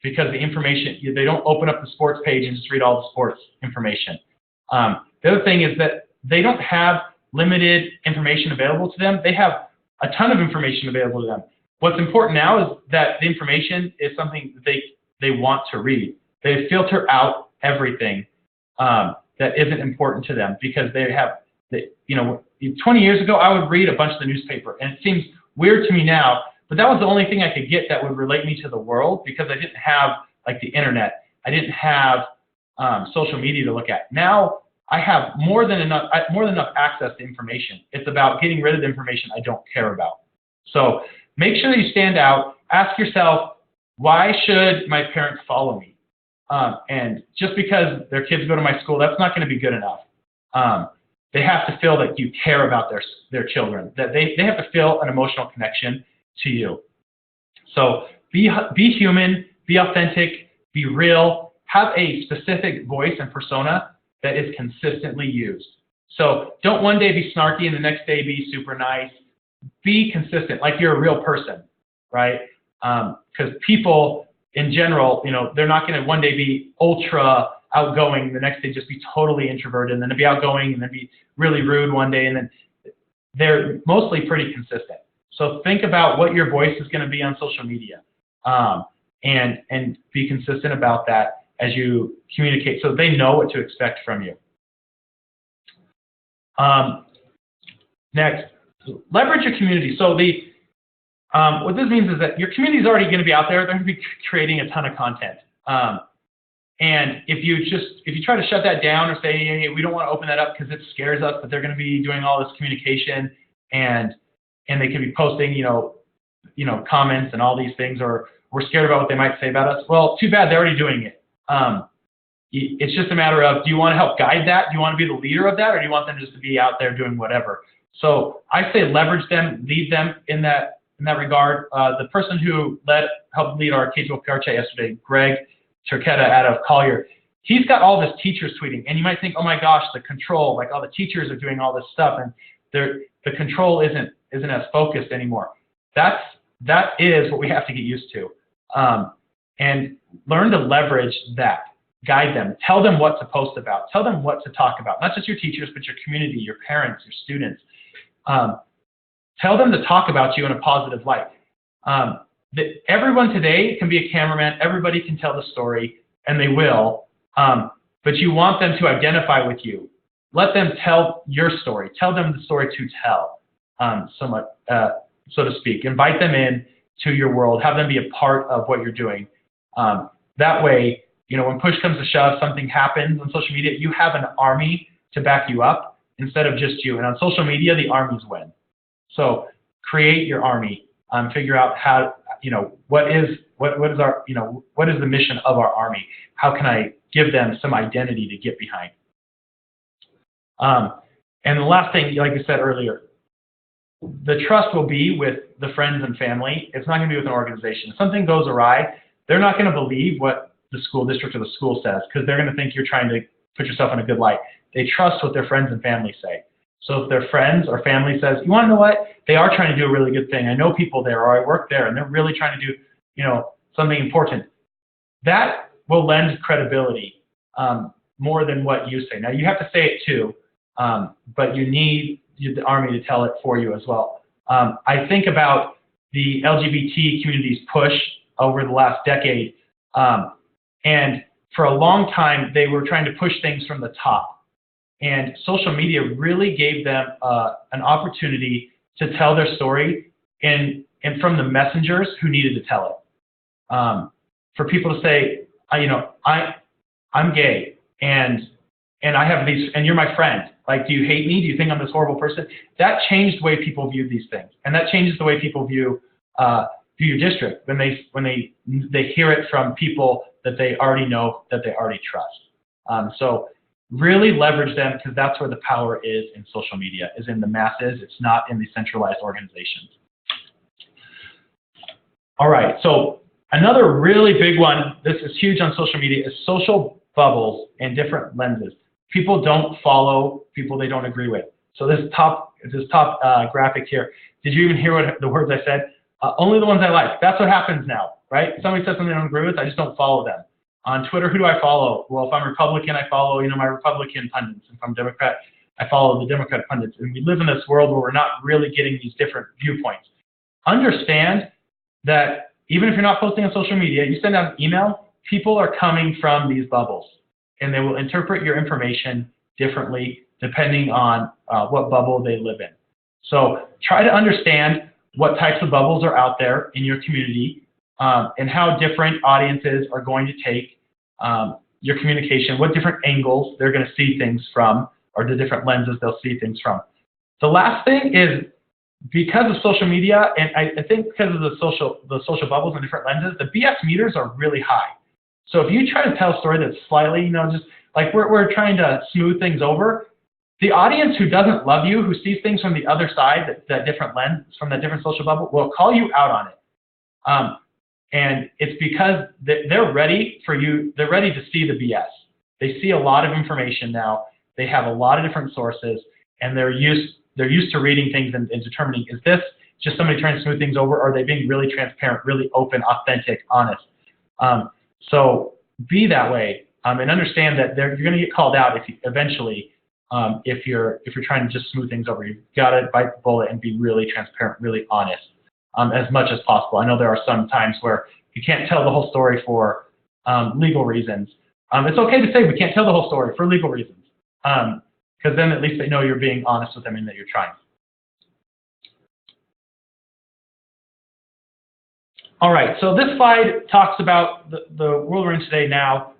because the information, they don't open up the sports page and just read all the sports information. The other thing is that they don't have limited information available to them. They have a ton of information available to them. What's important now is that the information is something that they want to read. They filter out everything that isn't important to them because they have, 20 years ago, I would read a bunch of the newspaper, and it seems weird to me now, but that was the only thing I could get that would relate me to the world because I didn't have like the internet. I didn't have social media to look at. Now I have more than enough access to information. It's about getting rid of the information I don't care about. So make sure that you stand out. Ask yourself, why should my parents follow me? And just because their kids go to my school, that's not going to be good enough. They have to feel that you care about their children, that they have to feel an emotional connection to you. So be human, be authentic, be real, have a specific voice and persona that is consistently used. So don't one day be snarky and the next day be super nice. Be consistent, like you're a real person, right? Because people in general, they're not going to one day be ultra outgoing, the next day just be totally introverted, and then be outgoing, and then be really rude one day, and then they're mostly pretty consistent. So think about what your voice is going to be on social media, and be consistent about that as you communicate, so they know what to expect from you. Next, leverage your community. So what this means is that your community is already going to be out there. They're going to be creating a ton of content. And if you try to shut that down or say, hey, we don't want to open that up because it scares us that they're going to be doing all this communication and they could be posting, comments and all these things, or we're scared about what they might say about us. Well, too bad, they're already doing it. It's just a matter of, do you want to help guide that? Do you want to be the leader of that, or do you want them just to be out there doing whatever? So I say leverage them, lead them in that regard. The person who helped lead our K-12 PR chat yesterday, Greg Turquetta out of Collier, he's got all this teachers tweeting, and you might think, oh my gosh, the control, like all the teachers are doing all this stuff, and the control isn't as focused anymore. That is what we have to get used to, and learn to leverage that. Guide them, tell them what to post about, tell them what to talk about, not just your teachers, but your community, your parents, your students. Tell them to talk about you in a positive light. Everyone today can be a cameraman, everybody can tell the story, and they will, but you want them to identify with you. Let them tell your story. Tell them the story to tell, so to speak. Invite them in to your world. Have them be a part of what you're doing. That way, when push comes to shove, something happens on social media, you have an army to back you up instead of just you. And on social media, the armies win. So create your army. Figure out how, what is the mission of our army? How can I give them some identity to get behind? And the last thing, like I said earlier, the trust will be with the friends and family. It's not going to be with an organization. If something goes awry, they're not going to believe what the school district or the school says, because they're going to think you're trying to put yourself in a good light. They trust what their friends and family say. So if their friends or family says, you want to know what? They are trying to do a really good thing. I know people there, or I work there, and they're really trying to do, something important. that will lend credibility more than what you say. Now, you have to say it too, but you need the Army to tell it for you as well. I think about the LGBT community's push over the last decade, and for a long time, they were trying to push things from the top. And social media really gave them an opportunity to tell their story and from the messengers who needed to tell it. For people to say, I'm gay, and I have these, and you're my friend. Like, do you hate me? Do you think I'm this horrible person? That changed the way people view these things, and that changes the way people view your district when they hear it from people that they already know, that they already trust. So really leverage them, because that's where the power is in social media, is in the masses. It's not in the centralized organizations. All right, so another really big one, this is huge on social media, is social bubbles and different lenses. People don't follow people they don't agree with. So this top graphic here, did you even hear what the words I said? Only the ones I like. That's what happens now, right? Somebody says something I don't agree with, I just don't follow them. On Twitter, who do I follow? Well, if I'm Republican, I follow, my Republican pundits. If I'm Democrat, I follow the Democrat pundits. And we live in this world where we're not really getting these different viewpoints. Understand that even if you're not posting on social media, you send out an email, people are coming from these bubbles, and they will interpret your information differently depending on what bubble they live in. So try to understand what types of bubbles are out there in your community, and how different audiences are going to take your communication, what different angles they're going to see things from, or the different lenses they'll see things from. The last thing is, because of social media, and I think because of the social bubbles and different lenses, the BS meters are really high. So if you try to tell a story that's slightly, just like we're trying to smooth things over, the audience who doesn't love you, who sees things from the other side, that different lens, from that different social bubble, will call you out on it. And it's because they're ready for you. They're ready to see the BS. They see a lot of information now. They have a lot of different sources, and they're used to reading things and determining, is this just somebody trying to smooth things over, or are they being really transparent, really open, authentic, honest? So be that way, and understand that you're going to get called out eventually if you're trying to just smooth things over. You've got to bite the bullet and be really transparent, really honest, as much as possible. I know there are some times where you can't tell the whole story for legal reasons. It's okay to say we can't tell the whole story for legal reasons, because then at least they know you're being honest with them and that you're trying. All right, so this slide talks about the world we're in today now,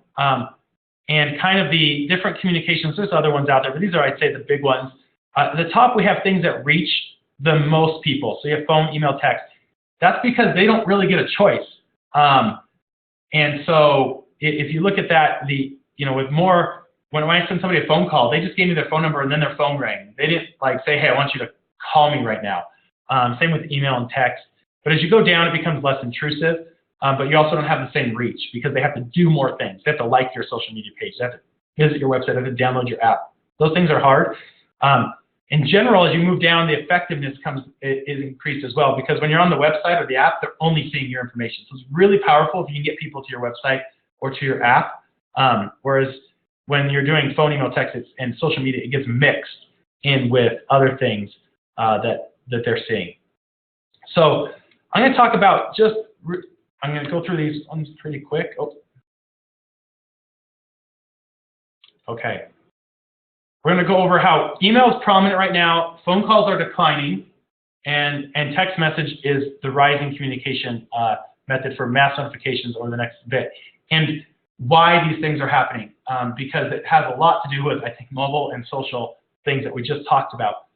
and kind of the different communications. There's other ones out there, but these are, I'd say, the big ones. At the top, we have things that reach the most people. So you have phone, email, text. That's because they don't really get a choice. And so if you look at that, with more, when I send somebody a phone call, they just gave me their phone number and then their phone rang. They didn't say, hey, I want you to call me right now. Same with email and text. But as you go down, it becomes less intrusive, but you also don't have the same reach because they have to do more things. They have to like your social media page. They have to visit your website. They have to download your app. Those things are hard. In general, as you move down, the effectiveness is increased as well, because when you're on the website or the app, they're only seeing your information. So it's really powerful if you can get people to your website or to your app. Whereas when you're doing phone, email, text, and social media, it gets mixed in with other things that they're seeing. So I'm going to talk about I'm going to go through these ones pretty quick. Oh. Okay. We're going to go over how email is prominent right now, phone calls are declining, and text message is the rising communication method for mass notifications over the next bit. And why these things are happening, because it has a lot to do with, I think, mobile and social things that we just talked about.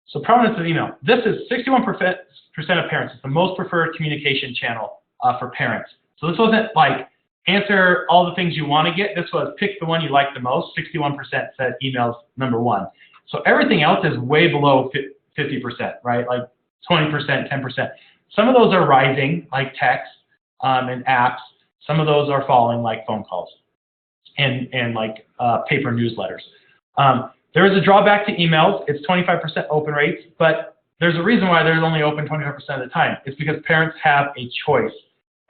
So prominence of email. This is 61% of parents. It's the most preferred communication channel for parents. So this wasn't like answer all the things you want to get. This was pick the one you like the most. 61% said email's number one. So everything else is way below 50%, right? Like 20%, 10%. Some of those are rising, like text and apps. Some of those are falling, like phone calls and like paper newsletters. There is a drawback to emails. It's 25% open rates, but there's a reason why they're only open 25% of the time. It's because parents have a choice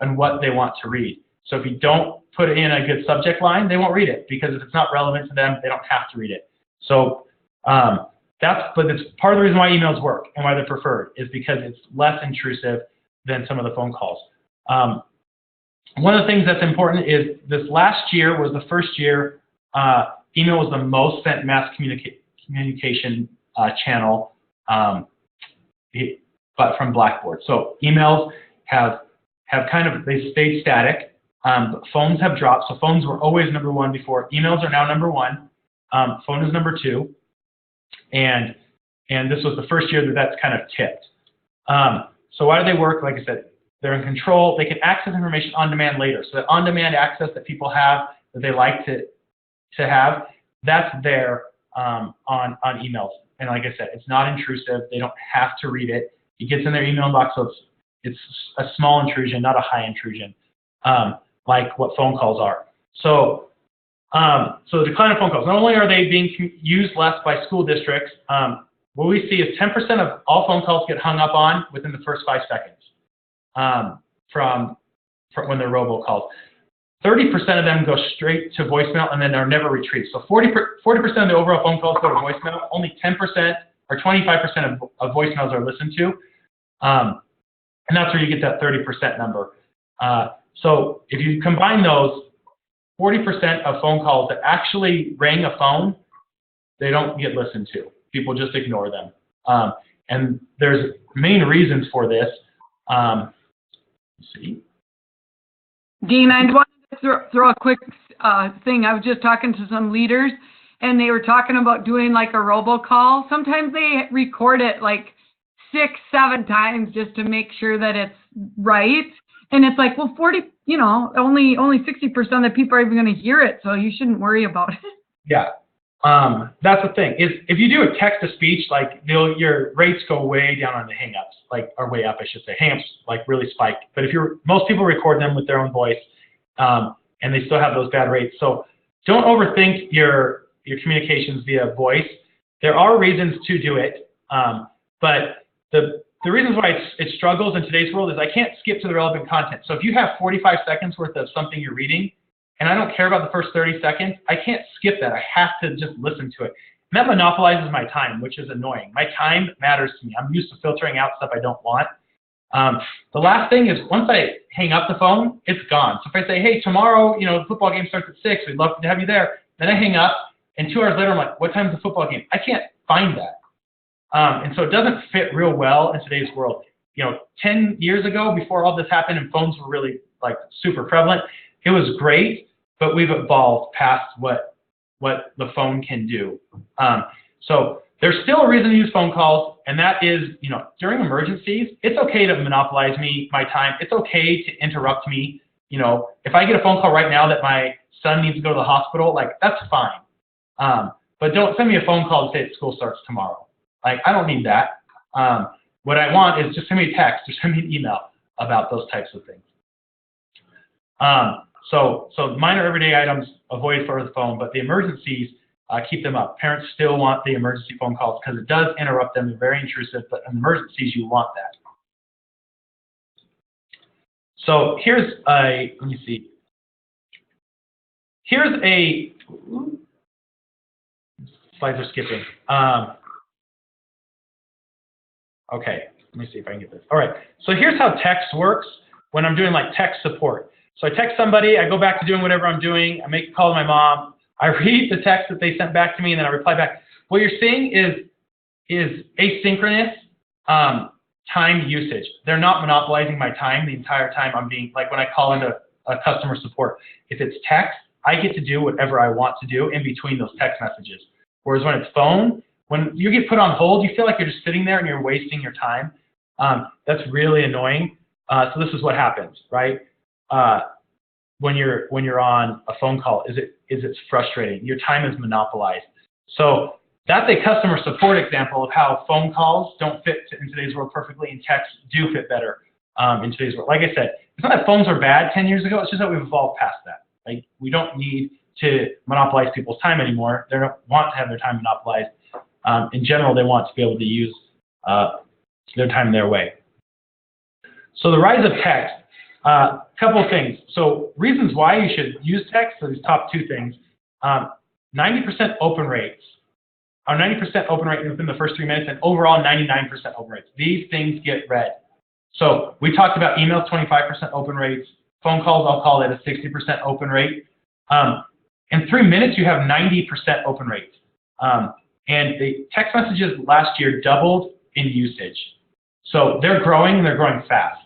on what they want to read. So if you don't put in a good subject line, they won't read it, because if it's not relevant to them, they don't have to read it. So but it's part of the reason why emails work and why they're preferred, is because it's less intrusive than some of the phone calls. One of the things that's important is this last year was the first year email was the most sent mass communication channel, but from Blackboard. So emails have they stayed static. But phones have dropped. So phones were always number one before. Emails are now number one. Phone is number two. And this was the first year that that's kind of tipped. So why do they work? Like I said, they're in control. They can access information on demand later. So that on-demand access that people have that they like to have, that's there on emails. And like I said, it's not intrusive. They don't have to read it. It gets in their email box, so it's a small intrusion, not a high intrusion, like what phone calls are. So the decline of phone calls. Not only are they being used less by school districts, what we see is 10% of all phone calls get hung up on within the first 5 seconds from when they're robocalls. 30% of them go straight to voicemail and then are never retrieved. So 40% of the overall phone calls go to voicemail. Only 10% or 25% of voicemails are listened to. And that's where you get that 30% number. So if you combine those, 40% of phone calls that actually ring a phone, they don't get listened to. People just ignore them. And there's main reasons for this. Let's see. Dean, I wanted to throw a quick thing. I was just talking to some leaders, and they were talking about doing like a robocall. Sometimes they record it like 6, 7 times just to make sure that it's right. And it's like, well, only 60% of people are even going to hear it, so you shouldn't worry about it. Yeah. That's the thing, is if you do a text-to-speech, like your rates go way down on the hang-ups, or way up, I should say. Hang-ups like really spike. But most people record them with their own voice, and they still have those bad rates. So don't overthink your communications via voice. There are reasons to do it, but the reasons why it struggles in today's world is I can't skip to the relevant content. So if you have 45 seconds worth of something you're reading, and I don't care about the first 30 seconds, I can't skip that. I have to just listen to it. And that monopolizes my time, which is annoying. My time matters to me. I'm used to filtering out stuff I don't want. The last thing is, once I hang up the phone, it's gone. So if I say, hey, tomorrow, the football game starts at 6, we'd love to have you there. Then I hang up, and 2 hours later, I'm like, what time's the football game? I can't find that. And so it doesn't fit real well in today's world. 10 years ago, before all this happened and phones were really like super prevalent, it was great, but we've evolved past what the phone can do. So there's still a reason to use phone calls, and that is, during emergencies, it's okay to monopolize my time. It's okay to interrupt me. If I get a phone call right now that my son needs to go to the hospital, like, that's fine. But don't send me a phone call to say that school starts tomorrow. Like, I don't need that. What I want is just send me a text or send me an email about those types of things. So minor everyday items, avoid for the phone, but the emergencies, keep them up. Parents still want the emergency phone calls because it does interrupt them. They're very intrusive, but in emergencies, you want that. So here's let me see. Here's slides are skipping. Okay, let me see if I can get this. All right, so here's how text works when I'm doing like text support. So I text somebody, I go back to doing whatever I'm doing, I make a call to my mom, I read the text that they sent back to me, and then I reply back. What you're seeing is asynchronous time usage. They're not monopolizing my time the entire time I'm being, like when I call into customer support. If it's text, I get to do whatever I want to do in between those text messages. Whereas when it's phone, when you get put on hold, you feel like you're just sitting there and you're wasting your time. That's really annoying. So this is what happens, right? When you're on a phone call, it's frustrating. Your time is monopolized. So that's a customer support example of how phone calls don't fit in today's world perfectly, and texts do fit better in today's world. Like I said, it's not that phones are bad 10 years ago. It's just that we've evolved past that. Like, we don't need to monopolize people's time anymore. They don't want to have their time monopolized. In general, they want to be able to use their time their way. So the rise of text. Couple of things. So reasons why you should use text, so these top 2 things. 90% open rates, or 90% open rate within the first 3 minutes, and overall 99% open rates. These things get read. So we talked about emails, 25% open rates. Phone calls, I'll call it a 60% open rate. In 3 minutes, you have 90% open rates. And the text messages last year doubled in usage. So they're growing, and they're growing fast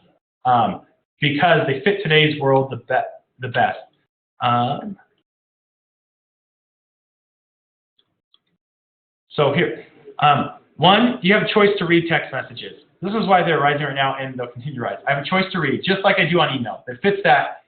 because they fit today's world the best. So here, 1, you have a choice to read text messages. This is why they're rising right now, and they'll continue to rise. I have a choice to read, just like I do on email. It fits that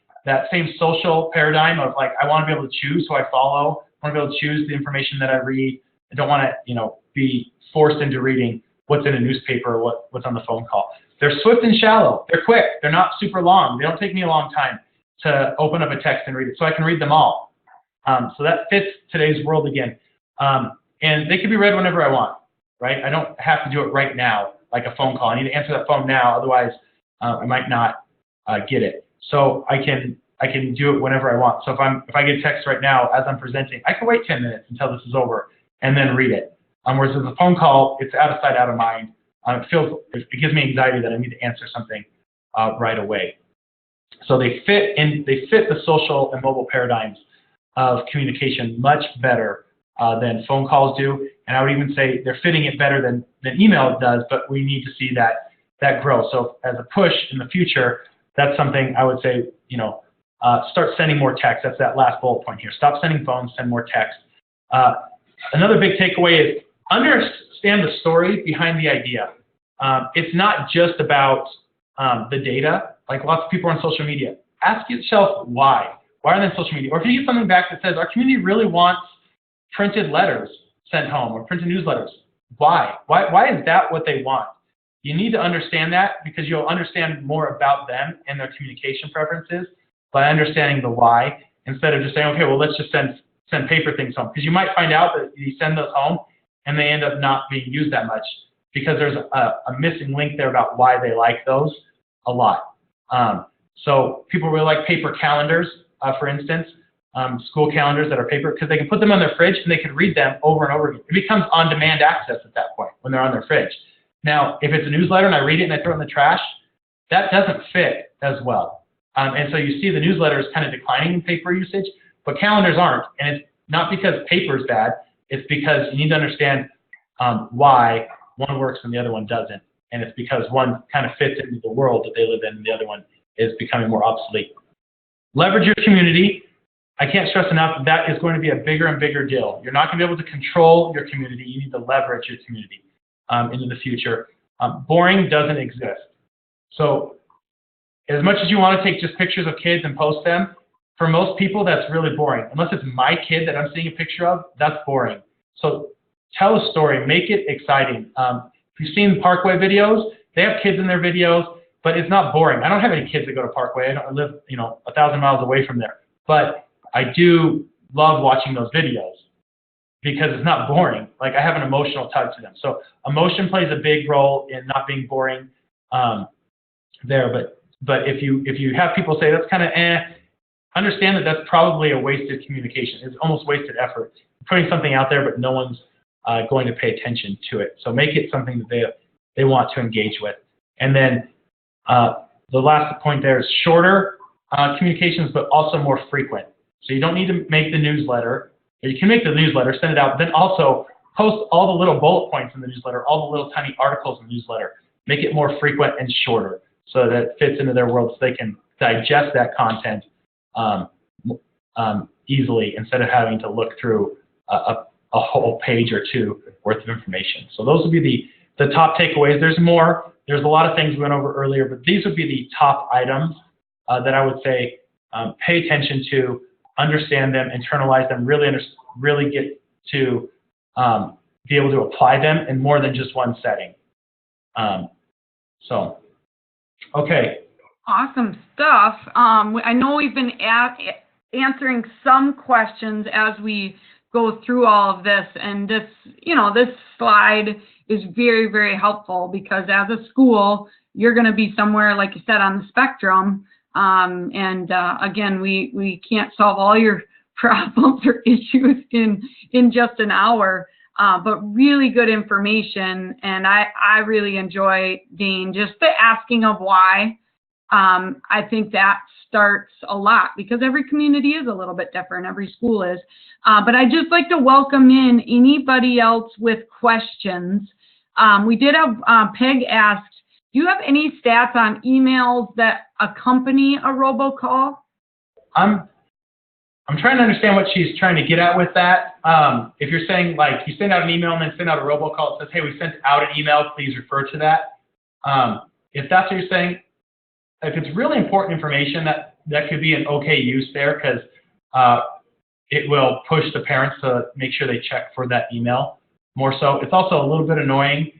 same social paradigm of like, I want to be able to choose who I follow. I want to be able to choose the information that I read. I don't want to, be forced into reading what's in a newspaper or what's on the phone call. They're swift and shallow. They're quick. They're not super long. They don't take me a long time to open up a text and read it, so I can read them all. So that fits today's world again. And they can be read whenever I want, right? I don't have to do it right now, like a phone call. I need to answer that phone now, otherwise I might not get it. So I can do it whenever I want. So if I get a text right now as I'm presenting, I can wait 10 minutes until this is over and then read it. Whereas with a phone call, it's out of sight, out of mind. It gives me anxiety that I need to answer something right away. So they fit the social and mobile paradigms of communication much better than phone calls do. And I would even say they're fitting it better than email does, but we need to see that grow. So as a push in the future, that's something I would say, start sending more text. That's that last bullet point here. Stop sending phones, send more text. Another big takeaway is understand the story behind the idea. It's not just about the data. Like lots of people on social media. Ask yourself why. Why are they on social media? Or if you get something back that says our community really wants printed letters sent home or printed newsletters, why? Why is that what they want? You need to understand that because you'll understand more about them and their communication preferences by understanding the why instead of just saying, okay, well, let's just send paper things home. Because you might find out that you send those home and they end up not being used that much because there's a missing link there about why they like those a lot. So people really like paper calendars, for instance, school calendars that are paper, because they can put them on their fridge and they can read them over and over again. It becomes on-demand access at that point when they're on their fridge. Now, if it's a newsletter and I read it and I throw it in the trash, that doesn't fit as well. And so you see the newsletters kind of declining in paper usage, but calendars aren't. And it's not because paper is bad. It's because you need to understand why one works and the other one doesn't. And it's because one kind of fits into the world that they live in and the other one is becoming more obsolete. Leverage your community. I can't stress enough that is going to be a bigger and bigger deal. You're not going to be able to control your community. You need to leverage your community into the future. Boring doesn't exist. So as much as you want to take just pictures of kids and post them, for most people, that's really boring. Unless it's my kid that I'm seeing a picture of, that's boring. So tell a story. Make it exciting. If you've seen Parkway videos, they have kids in their videos, but it's not boring. I don't have any kids that go to Parkway. I live, 1,000 miles away from there. But I do love watching those videos because it's not boring. Like I have an emotional touch to them. So emotion plays a big role in not being boring there. But if you have people say that's kind of understand that that's probably a wasted communication. It's almost wasted effort. You're putting something out there, but no one's going to pay attention to it. So make it something that they want to engage with. And then the last point there is shorter communications, but also more frequent. So you don't need to make the newsletter. Or you can make the newsletter, send it out, then also post all the little bullet points in the newsletter, all the little tiny articles in the newsletter. Make it more frequent and shorter so that it fits into their world so they can digest that content easily instead of having to look through a whole page or two worth of information. So those would be the top takeaways. There's more. There's a lot of things we went over earlier, but these would be the top items that I would say pay attention to, understand them, internalize them, really get to be able to apply them in more than just one setting. Okay. Awesome stuff. I know we've been answering some questions as we go through all of this, and this slide is very, very helpful because as a school, you're going to be somewhere, like you said, on the spectrum Again, we can't solve all your problems or issues in just an hour, but really good information. And I really enjoy, Dane, just the asking of why. I think that starts a lot because every community is a little bit different. Every school is. But I'd just like to welcome in anybody else with questions. We did have Peg asked, do you have any stats on emails that accompany a robocall? I'm trying to understand what she's trying to get at with that. If you're saying like you send out an email and then send out a robocall that says, hey, we sent out an email, please refer to that. If that's what you're saying, if it's really important information, that could be an okay use there because it will push the parents to make sure they check for that email more so. It's also a little bit annoying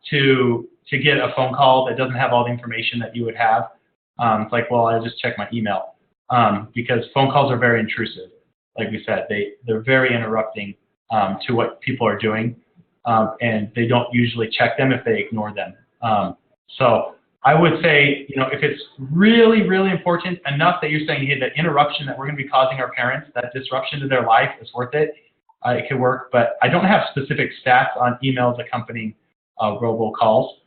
to get a phone call that doesn't have all the information that you would have. It's like, well, I just check my email because phone calls are very intrusive. Like we said, they're very interrupting to what people are doing, and they don't usually check them if they ignore them. So I would say, if it's really, really important enough that you're saying, hey, the interruption that we're going to be causing our parents, that disruption to their life is worth it, it could work. But I don't have specific stats on emails accompanying robocalls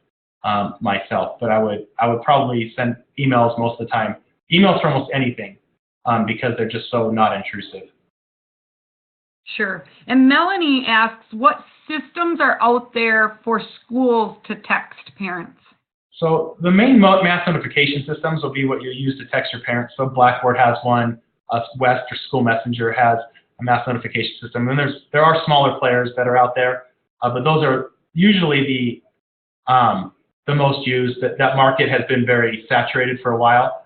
myself. But I would probably send emails most of the time, emails for almost anything, because they're just so not intrusive. Sure. And Melanie asks, what systems are out there for schools to text parents? So the main mass notification systems will be what you use to text your parents. So Blackboard has one, West or School Messenger has a mass notification system. And there are smaller players that are out there, but those are usually the most used. That market has been very saturated for a while.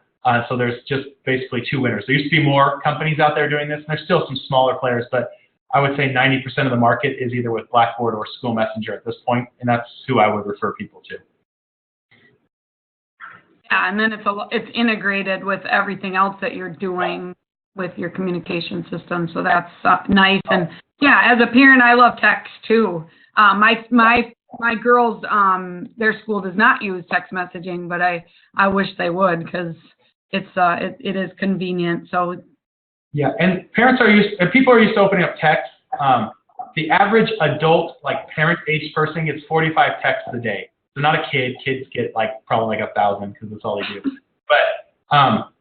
So there's just basically two winners. There used to be more companies out there doing this, and there's still some smaller players, but I would say 90% of the market is either with Blackboard or School Messenger at this point, and that's who I would refer people to. Yeah, and then it's integrated with everything else that you're doing with your communication system, so that's nice. And yeah, as a parent, I love text too. My girls, their school does not use text messaging, but I wish they would because it is convenient. So yeah, and people are used to opening up text. The average adult, like parent-age person, gets 45 texts a day. So not a kid. Kids get probably 1,000 because that's all they do.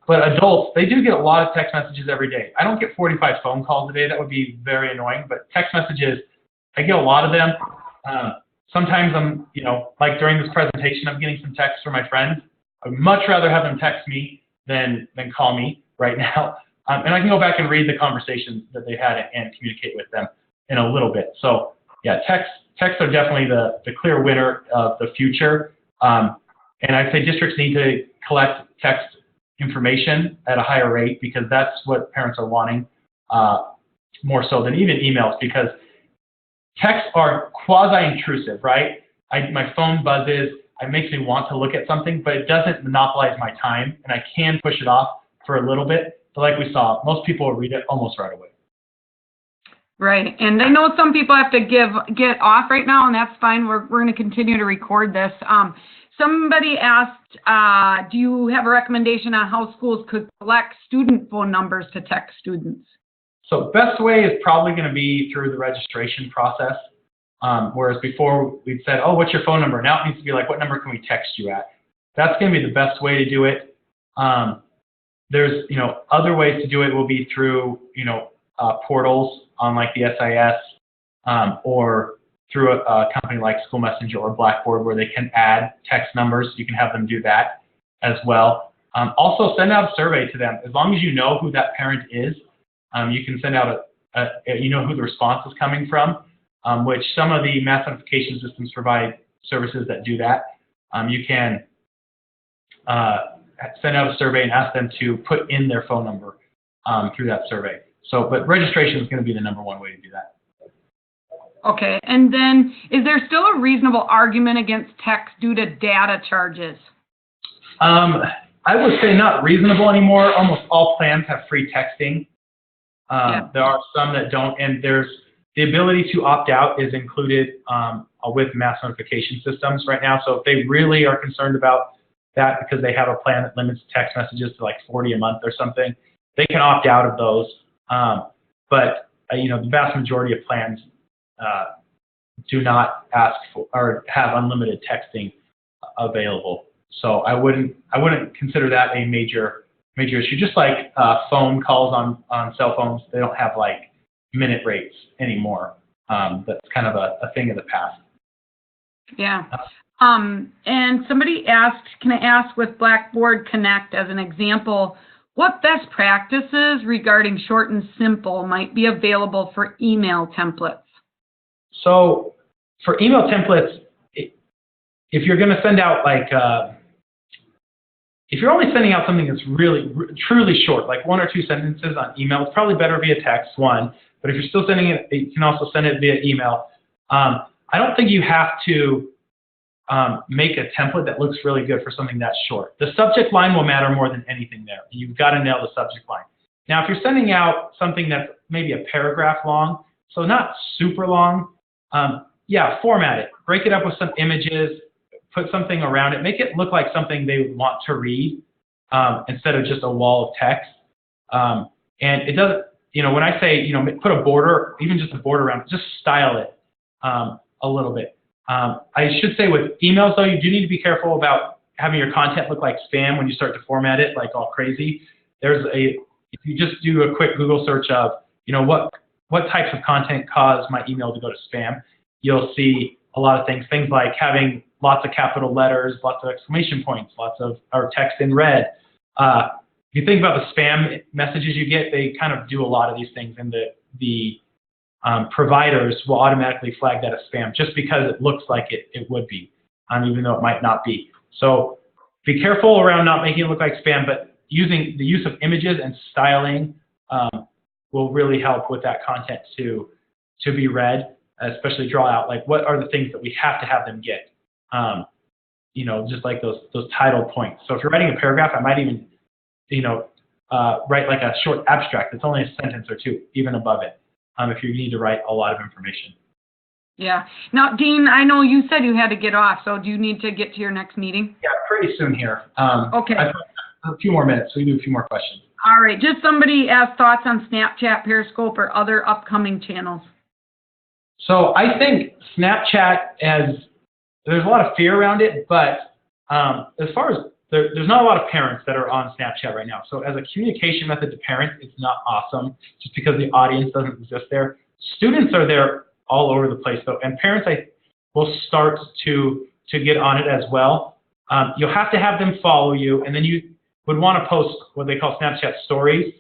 But adults, they do get a lot of text messages every day. I don't get 45 phone calls a day. That would be very annoying. But text messages, I get a lot of them. Sometimes I'm, like during this presentation, I'm getting some texts from my friends. I'd much rather have them text me than call me right now. And I can go back and read the conversations that they had and communicate with them in a little bit. So yeah, texts are definitely the clear winner of the future. And I'd say districts need to collect text information at a higher rate because that's what parents are wanting more so than even emails, because texts are quasi-intrusive, right? My phone buzzes, it makes me want to look at something, but it doesn't monopolize my time, and I can push it off for a little bit. But like we saw, most people will read it almost right away. Right, and I know some people have to get off right now, and that's fine. We're going to continue to record this. Somebody asked, do you have a recommendation on how schools could collect student phone numbers to text students? So best way is probably going to be through the registration process. Whereas before we'd said, oh, what's your phone number? Now it needs to be like, what number can we text you at? That's going to be the best way to do it. There's, other ways to do it will be through, portals on like the SIS, or through a company like School Messenger or Blackboard where they can add text numbers. You can have them do that as well. Also send out a survey to them. As long as you know who that parent is, you can send out who the response is coming from, which some of the mass notification systems provide services that do that. You can send out a survey and ask them to put in their phone number through that survey. But registration is going to be the number one way to do that. Okay, and then is there still a reasonable argument against text due to data charges? I would say not reasonable anymore. Almost all plans have free texting. Yeah. There are some that don't, and there's the ability to opt out is included with mass notification systems right now. So if they really are concerned about that because they have a plan that limits text messages to like 40 a month or something, they can opt out of those. But the vast majority of plans do not ask for or have unlimited texting available. So I wouldn't consider that a major issue. Just like phone calls on cell phones, they don't have like minute rates anymore. That's kind of a thing of the past. Yeah. And somebody asked, can I ask with Blackboard Connect as an example, what best practices regarding short and simple might be available for email templates? So for email templates, if you're going to send out like, if you're only sending out something that's really, truly short, like 1 or 2 sentences on email, it's probably better via text, one. But if you're still sending it, you can also send it via email. I don't think you have to make a template that looks really good for something that's short. The subject line will matter more than anything there. You've got to nail the subject line. Now, if you're sending out something that's maybe a paragraph long, so not super long, yeah, format it. Break it up with some images, put something around it, make it look like something they would want to read instead of just a wall of text. And it doesn't, when I say, put a border, even just a border around it, just style it a little bit. I should say with emails, though, you do need to be careful about having your content look like spam when you start to format it like all crazy. If you just do a quick Google search of, what types of content cause my email to go to spam, you'll see a lot of things like having lots of capital letters, lots of exclamation points, or text in red. If you think about the spam messages you get, they kind of do a lot of these things, and the providers will automatically flag that as spam just because it looks like it would be, even though it might not be. So be careful around not making it look like spam, but using the use of images and styling will really help with that content to be read, especially draw out like what are the things that we have to have them get, just like those title points. So if you're writing a paragraph, I might even write like a short abstract that's only a sentence or two, even above it, if you need to write a lot of information. Yeah. Now, Dean, I know you said you had to get off, so do you need to get to your next meeting? Yeah, pretty soon here. Okay. I've got a few more minutes, so we do a few more questions. All right. Just somebody asked thoughts on Snapchat, Periscope, or other upcoming channels. So I think Snapchat there's a lot of fear around it, but as far as there's not a lot of parents that are on Snapchat right now. So as a communication method to parents, it's not awesome just because the audience doesn't exist there. Students are there all over the place though, and parents will start to get on it as well. You'll have to have them follow you, and then you would want to post what they call Snapchat stories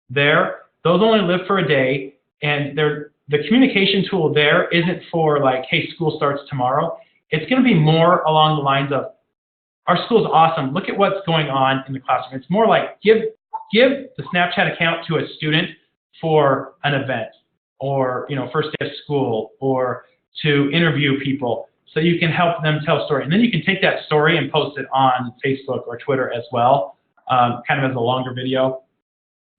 there. Those only live for a day, and the communication tool there isn't for like, hey, school starts tomorrow. It's going to be more along the lines of, our school's awesome. Look at what's going on in the classroom. It's more like give the Snapchat account to a student for an event, or first day of school, or to interview people, so you can help them tell a story. And then you can take that story and post it on Facebook or Twitter as well, kind of as a longer video.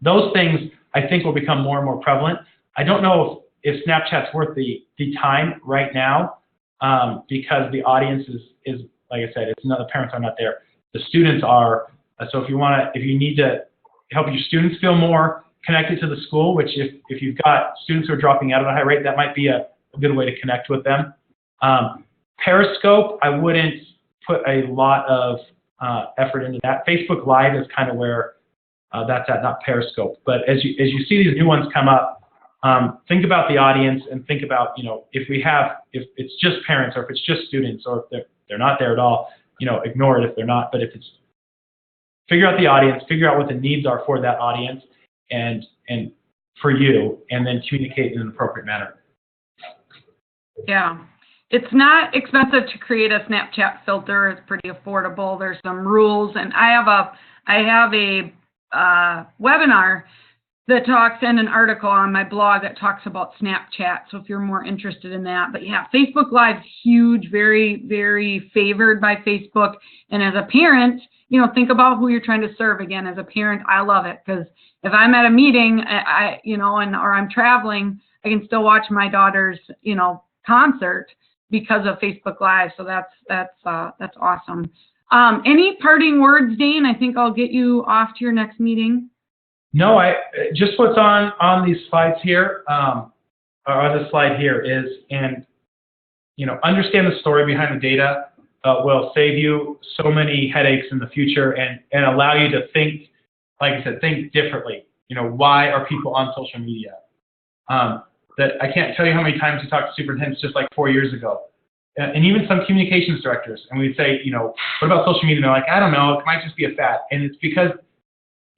Those things I think will become more and more prevalent. I don't know if Snapchat's worth the time right now, because the audience is like I said, the parents are not there. The students are. So if you need to help your students feel more connected to the school, which if you've got students who are dropping out at a high rate, that might be a good way to connect with them. Periscope, I wouldn't put a lot of effort into that. Facebook Live is kind of where that's at, not Periscope. But as you see these new ones come up, think about the audience and think about, if it's just parents, or if it's just students, or if they're not there at all, ignore it if they're not. But if it's, figure out the audience, figure out what the needs are for that audience and for you, and then communicate in an appropriate manner. Yeah. It's not expensive to create a Snapchat filter. It's pretty affordable. There's some rules, and I have a webinar that talks, and an article on my blog that talks about Snapchat. So if you're more interested in that, but yeah, Facebook Live's huge, very, very favored by Facebook. And as a parent, think about who you're trying to serve. Again, as a parent, I love it, because if I'm at a meeting, or I'm traveling, I can still watch my daughter's, concert because of Facebook Live. So that's awesome. Any parting words, Dane? I think I'll get you off to your next meeting. No, just what's on these slides here, or this slide here is, and understand the story behind the data will save you so many headaches in the future and allow you to think, like I said, think differently. Why are people on social media? That I can't tell you how many times we talked to superintendents just like 4 years ago. And even some communications directors, and we'd say, what about social media? And they're like, I don't know, it might just be a fad. And it's because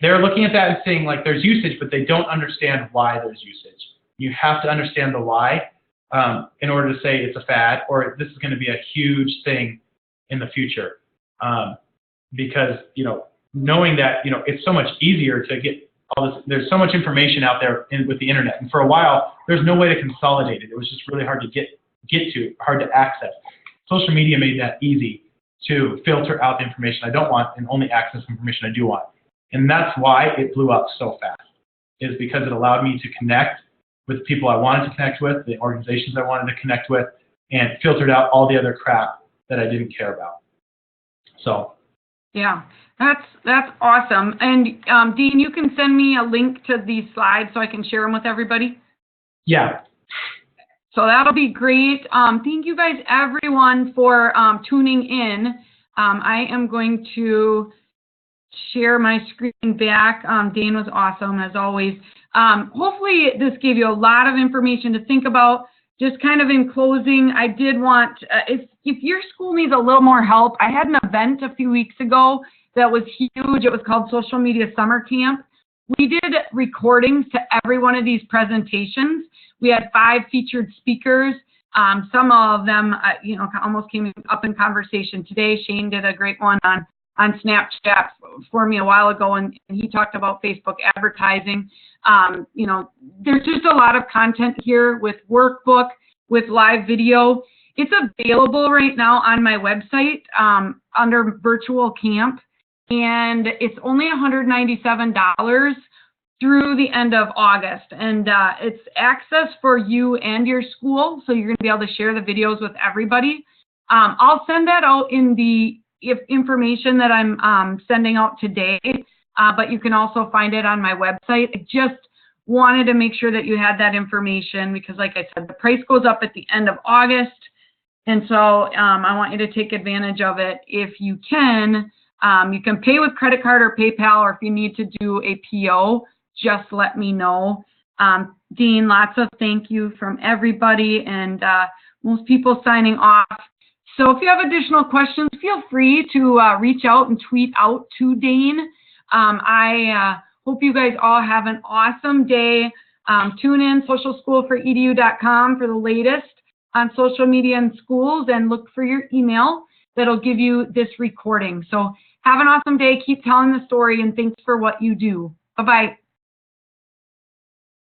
they're looking at that and saying, like, there's usage, but they don't understand why there's usage. You have to understand the why in order to say it's a fad or this is going to be a huge thing in the future. Because, knowing that, it's so much easier to get all this, there's so much information out there with the internet. And for a while, there's no way to consolidate it. It was just really hard to get to, hard to access. Social media made that easy to filter out the information I don't want and only access information I do want. And that's why it blew up so fast, is because it allowed me to connect with people I wanted to connect with, the organizations I wanted to connect with, and filtered out all the other crap that I didn't care about. So. Yeah, that's awesome. And Dean, you can send me a link to these slides so I can share them with everybody? Yeah. So that'll be great. Thank you guys, everyone, for tuning in. I am going to share my screen back. Dane was awesome, as always. Hopefully, this gave you a lot of information to think about. Just kind of in closing, I did want, if your school needs a little more help, I had an event a few weeks ago that was huge. It was called Social Media Summer Camp. We did recordings to every one of these presentations. We had 5 featured speakers. Some of them, almost came up in conversation today. Shane did a great one on Snapchat for me a while ago, and he talked about Facebook advertising. There's just a lot of content here with workbook, with live video. It's available right now on my website under virtual camp, and it's only $197 through the end of August. And it's access for you and your school, so you're going to be able to share the videos with everybody. I'll send that out in the information that I'm sending out today, but you can also find it on my website. I just wanted to make sure that you had that information because, like I said, the price goes up at the end of August, and so I want you to take advantage of it if you can. You can pay with credit card or PayPal, or if you need to do a PO, just let me know. Dean, lots of thank you from everybody, and most people signing off. So if you have additional questions, feel free to reach out and tweet out to Dane. I hope you guys all have an awesome day. Tune in socialschoolforedu.com for the latest on social media and schools, and look for your email that'll give you this recording. So have an awesome day. Keep telling the story, and thanks for what you do. Bye-bye.